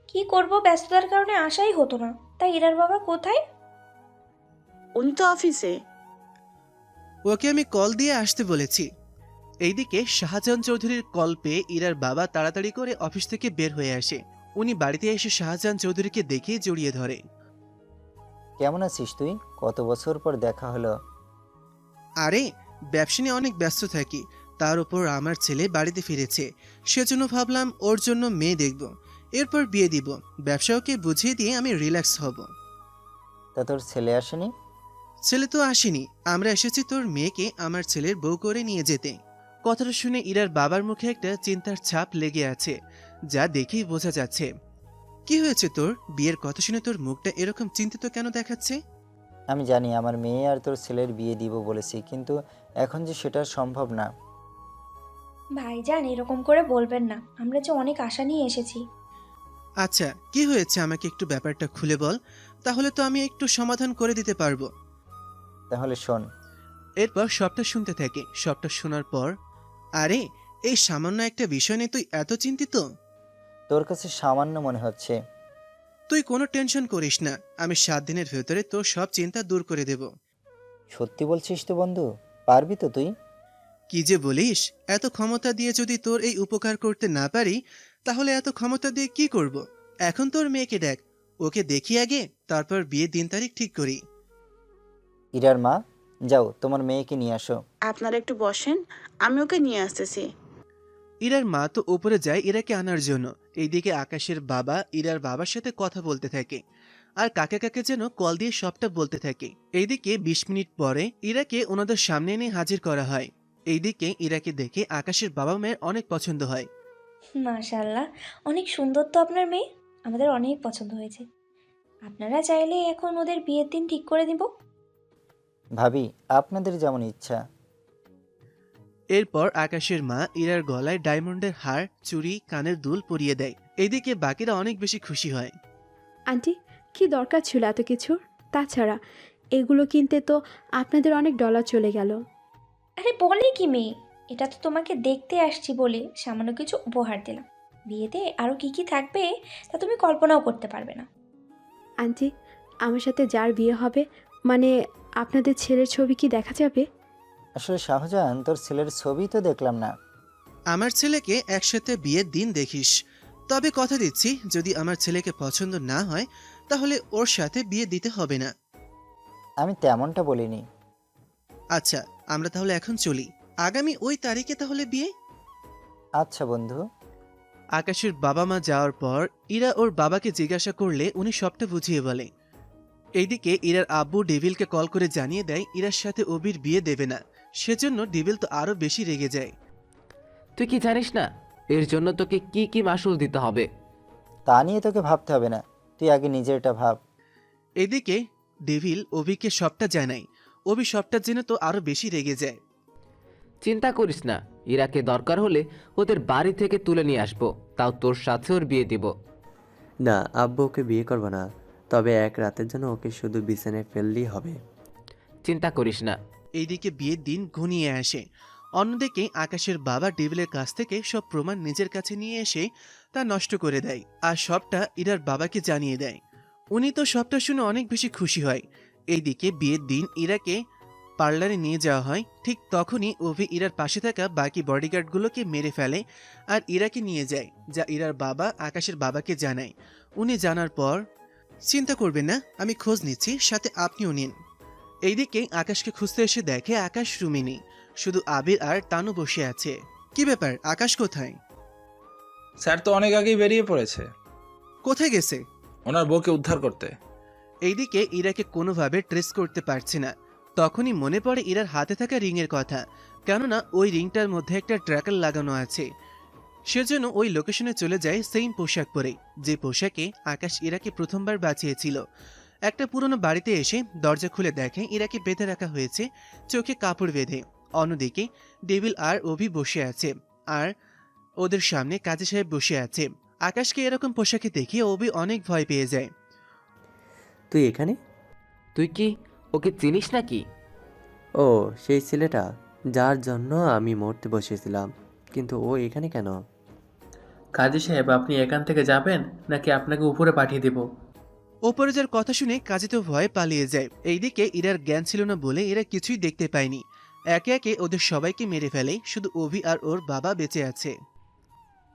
কি করব, ব্যস্ততার কারণে আসাই হতো না। তাই ইরার বাবা কোথায়? উনি তো অফিসে। ওকে আমি কল দিয়ে আসতে বলেছি। এইদিকে শাহজাহান চৌধুরীর কল পেয়ে ইরার বাবা তাড়াতাড়ি করে অফিস থেকে বের হয়ে আসে। উনি বাড়িতে এসে শাহজাহান চৌধুরীকে দেখে জড়িয়ে ধরে। কেমন আছিস তুই? কত বছর পর দেখা হলো। আরে ব্যবসা নিয়ে অনেক ব্যস্ত থাকি, তার উপর আমার ছেলে বাড়িতে ফিরেছে, সেজন্য ভাবলাম ওর জন্য মেয়ে দেখব, এরপর বিয়ে দিব। ব্যবসা ওকে বুঝিয়ে দিয়ে আমি রিল্যাক্স হব। তা তোর ছেলে আসেনি? ছেলে তো আসেনি, আমরা এসেছি তোর মেয়েকে আমার ছেলের বউ করে নিয়ে যেতে। কথাটা শুনে ইরার বাবার মুখে একটা চিন্তার ছাপ লেগে আছে, যা দেখেই বোঝা যাচ্ছে। কি হয়েছে তোর? বিয়ের কথা শুনে তোর মুখটা এরকম চিন্তিত কেন দেখাচ্ছে? আমি জানি আমার মেয়ে আর তোর ছেলের বিয়ে দিব বলেছি, কিন্তু এখন যে সেটা সম্ভব না। ভাইজান, এরকম করে বলবেন না। আমরা যে অনেক আশা নিয়ে এসেছি। আচ্ছা কি হয়েছে আমাকে একটু ব্যাপারটা খুলে বল, তাহলে তো আমি একটু সমাধান করে দিতে পারবো। তাহলে শোন। এরপর সবটা শুনতে থাকে। সবটা শোনার পর, আরে এই সামান্য একটা বিষয় নিয়ে তুই এত চিন্তিত? তোর কাছে সামান্য মনে হচ্ছে। তুই কোনো টেনশন করিস না, আমি 7 দিনের ভেতরে তোর সব চিন্তা দূর করে দেব। সত্যি বলছিস তো বন্ধু? পারবি তো তুই? কি যে বলিস, এত ক্ষমতা দিয়ে যদি তোর এই উপকার করতে না পারি তাহলে এত ক্ষমতা দিয়ে কি করব? এখন তোর মেয়েকে দেখ, ওকে দেখি আগে, তারপর বিয়ের দিন তারিখ ঠিক করি। ইরার মা, যাও তোমার মেয়েকে নিয়ে আসো। আপনারা একটু বসেন, আমি ওকে নিয়ে আসতেছি। ইরার মা তো উপরে যায় ইরাকে আনার জন্য। এইদিকে আকাশের বাবা ইরার বাবার সাথে কথা বলতে থাকে আর কাকে কাকে যেন কল দিয়ে সবটা বলতে থাকে। এইদিকে ২০ মিনিট পরে ইরাকে ওনাদের সামনে এনে হাজির করা হয়। এইদিকে ইরাকে দেখে আকাশের বাবা মায়ের অনেক পছন্দ হয়। মাশাআল্লাহ, অনেক সুন্দর তো আপনার মেয়ে। আমাদের অনেক পছন্দ হয়েছে। আপনারা চাইলে এখন ওদের বিয়ের দিন ঠিক করে দিব। ভাবি, আপনাদের যেমন ইচ্ছা। এরপর আকাশের মা ইরার গলায় ডায়মন্ডের হার, চুড়ি, কানের দুল পরিয়ে দেয়। এইদিকে বাকিরা অনেক বেশি খুশি হয়। আন্টি, কি দরকার ছিল এত কিছুর? তাছাড়া এগুলো কিনতে তো আপনাদের অনেক ডলার চলে গেল। আরে বলে কি মেয়ে, এটা তো তোমাকে দেখতে আসছি বলে সামান্য কিছু উপহার দিলাম। বিয়েতে আরও কি কি থাকবে তা তুমি কল্পনাও করতে পারবে না। আন্টি, আমার সাথে যার বিয়ে হবে, মানে আপনাদের ছেলের ছবি কি দেখা যাবে? আসলে শাহজাহান, তোর ছেলের ছবি তো দেখলাম না। আমার ছেলেকে একসাথে বিয়ের দিন দেখিস। তবে কথা দিচ্ছি, যদি আমার ছেলেকে পছন্দ না হয় তাহলে ওর সাথে বিয়ে দিতে হবে না। আমি তেমনটা বলিনি। আচ্ছা, আমরা তাহলে এখন চলি। আগামী ওই তারিখে তাহলে বিয়ে। আচ্ছা বন্ধু। আকাশের বাবা মা যাওয়ার পর ইরা ওর বাবাকে জিজ্ঞাসা করলে উনি সবটা বুঝিয়ে বলে। এইদিকে ইরার আব্বু ডেভিলকে কল করে জানিয়ে দেয় ইরার সাথে অবির বিয়ে দেবে না। সেজন্য ডেভিল তো আরো বেশি রেগে যায়। তুই কি জানিস না এর জন্য তোকে কি কি মাসুল দিতে হবে? তা নিয়ে তোকে ভাবতে হবে না, তুই আগে নিজেরটা ভাব। এদিকে ডেভিল অভিকে সবটা জানায়। অভি সবটা জেনে তো আরো বেশি রেগে যায়। চিন্তা করিস না, ইরাকে দরকার হলে ওদের বাড়ি থেকে তুলে নিয়ে আসবো, তাও তোর সাথে ওর বিয়ে দিব। না, আব্বু ওকে বিয়ে করবো না, তবে এক রাতের জন্য ওকে শুধু বিছানায় ফেললেই হবে। চিন্তা করিস না। এইদিকে বিয়ের দিন ঘনিয়ে আসে। অন্যদিকে আকাশের বাবা ডেভিলের কাছ থেকে সব প্রমাণ নিজের কাছে নিয়ে এসে তা নষ্ট করে দেয় আর সবটা ইরার বাবাকে জানিয়ে দেয়। উনি তো সবটা শুনে অনেক বেশি খুশি হয়। এইদিকে বিয়ের দিন ইরাকে পার্লারে নিয়ে যাওয়া হয়। ঠিক তখনই অভি ইরার পাশে থাকা বাকি বডিগার্ডগুলোকে মেরে ফেলে আর ইরাকে নিয়ে যায়, যা ইরার বাবা আকাশের বাবাকে জানায়। উনি জানার পর, চিন্তা করবেন না, আমি খোঁজ নিচ্ছি, সাথে আপনিও নিন। এইদিকে আকাশকে খুঁজতে এসে দেখে আকাশ রুমে নেই, শুধু আবির আর তানু বসে আছে। কি ব্যাপার, আকাশ কোথায়? স্যার তো অনেক আগেই বেরিয়ে পড়েছে কোথায় গেছে? ওনার বউকে উদ্ধার করতে। এইদিকে ইরাকে কোনোভাবে ট্রেস করতে পারছে না। তখনই মনে পড়ে ইরার হাতে থাকা রিংয়ের কথা, কেননা ওই রিংটার মধ্যে একটা ট্র্যাকার লাগানো আছে। সেজন্য ওই লোকেশনে চলে যায় সেম পোশাক পরে, যে পোশাকে আকাশ ইরাকে প্রথমবার বাঁচিয়েছিল। একটা পুরনো বাড়িতে এসে দরজা খুলে দেখে ইরাকে বেঁধে রাখা হয়েছে, চোখে কাপড় বেঁধে। অন্যদিকে ডেভিল আর অভি বসে আছে আর ওদের সামনে কাজী সাহেব বসে আছে। আকাশকে এরকম পোশাকে দেখে অভি অনেক ভয় পেয়ে যায়। তুই এখানে? তুই কি ওকে চিনিস নাকি? ও, সেই ছেলেটা যার জন্য আমি মরতে বসেছিলাম, কিন্তু ও এখানে কেন? কাজী সাহেব, আপনি এখান থেকে যাবেন নাকি আপনাকে উপরে পাঠিয়ে দেব? ওপরে যার কথা শুনে কাজী তো ভয়ে পালিয়ে যায়। এইদিকে ইরার জ্ঞান ছিল না বলে এরা কিছুই দেখতে পায়নি। একে একে ওদের সবাইকে মেরে ফেলে, শুধু অভি আর ওর বাবা বেঁচে আছে।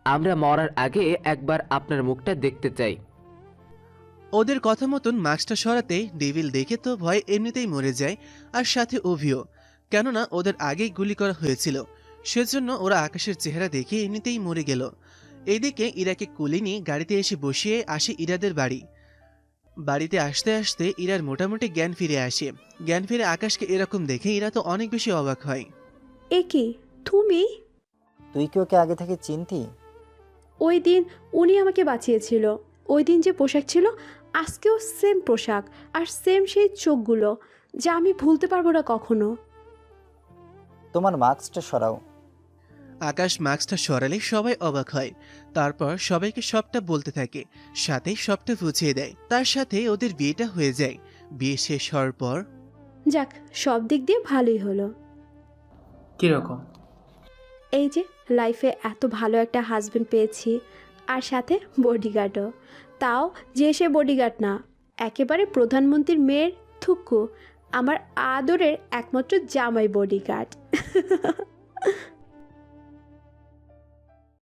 আমরা মরার আগে একবার আপনার মুখটা দেখতে চাই। ওদের কথা মতন মাস্কটা সরাতে ডেভিল দেখে তো ভয় এমনিতেই মরে যায়, আর সাথে অভিও, কেননা ওদের আগেই গুলি করা হয়েছিল। সেজন্য ওরা আকাশের চেহারা দেখে এমনিতেই মরে গেল। এইদিকে ইরাকে কুলে নিয়ে গাড়িতে এসে বসিয়ে আসে ইরাদের বাড়ি। বাড়িতে আসতে আসতে ইরার মোটামুটি জ্ঞান ফিরে আসে। জ্ঞান ফিরে আকাশকে এরকম দেখে ইরা তো অনেক বেশি অবাক হয়। এ কি, তুমি? তুই কি ওকে আগে থেকে চিনতি? ওই দিন উনি আমাকে বাঁচিয়েছিল। ওই দিন যে পোশাক ছিল, আজকেও সেম পোশাক আর সেম সেই চোখগুলো, যা আমি ভুলতে পারবো না কখনো। তোমার মাস্কটা সরাও। আকাশ মাস্কটা সরালে সবাই অবাক হয়। তারপর সবাইকে সবটা বলতে থাকে, সাথে সবটা বুঝিয়ে দেয়। তার সাথে ওদের বিয়েটা হয়ে যায়। বিয়ে শেষ হওয়ার পর, যাক, সব দিক দিয়ে ভালোই হলো। কিরকম? এই যে লাইফে এত ভালো একটা হাজবেন্ড পেয়েছি, আর সাথে বডিগার্ডও। তাও যে সে বডিগার্ড না, একেবারে প্রধানমন্ত্রীর মেয়ের থুক্কু, আমার আদরের একমাত্র জামাই বডিগার্ড।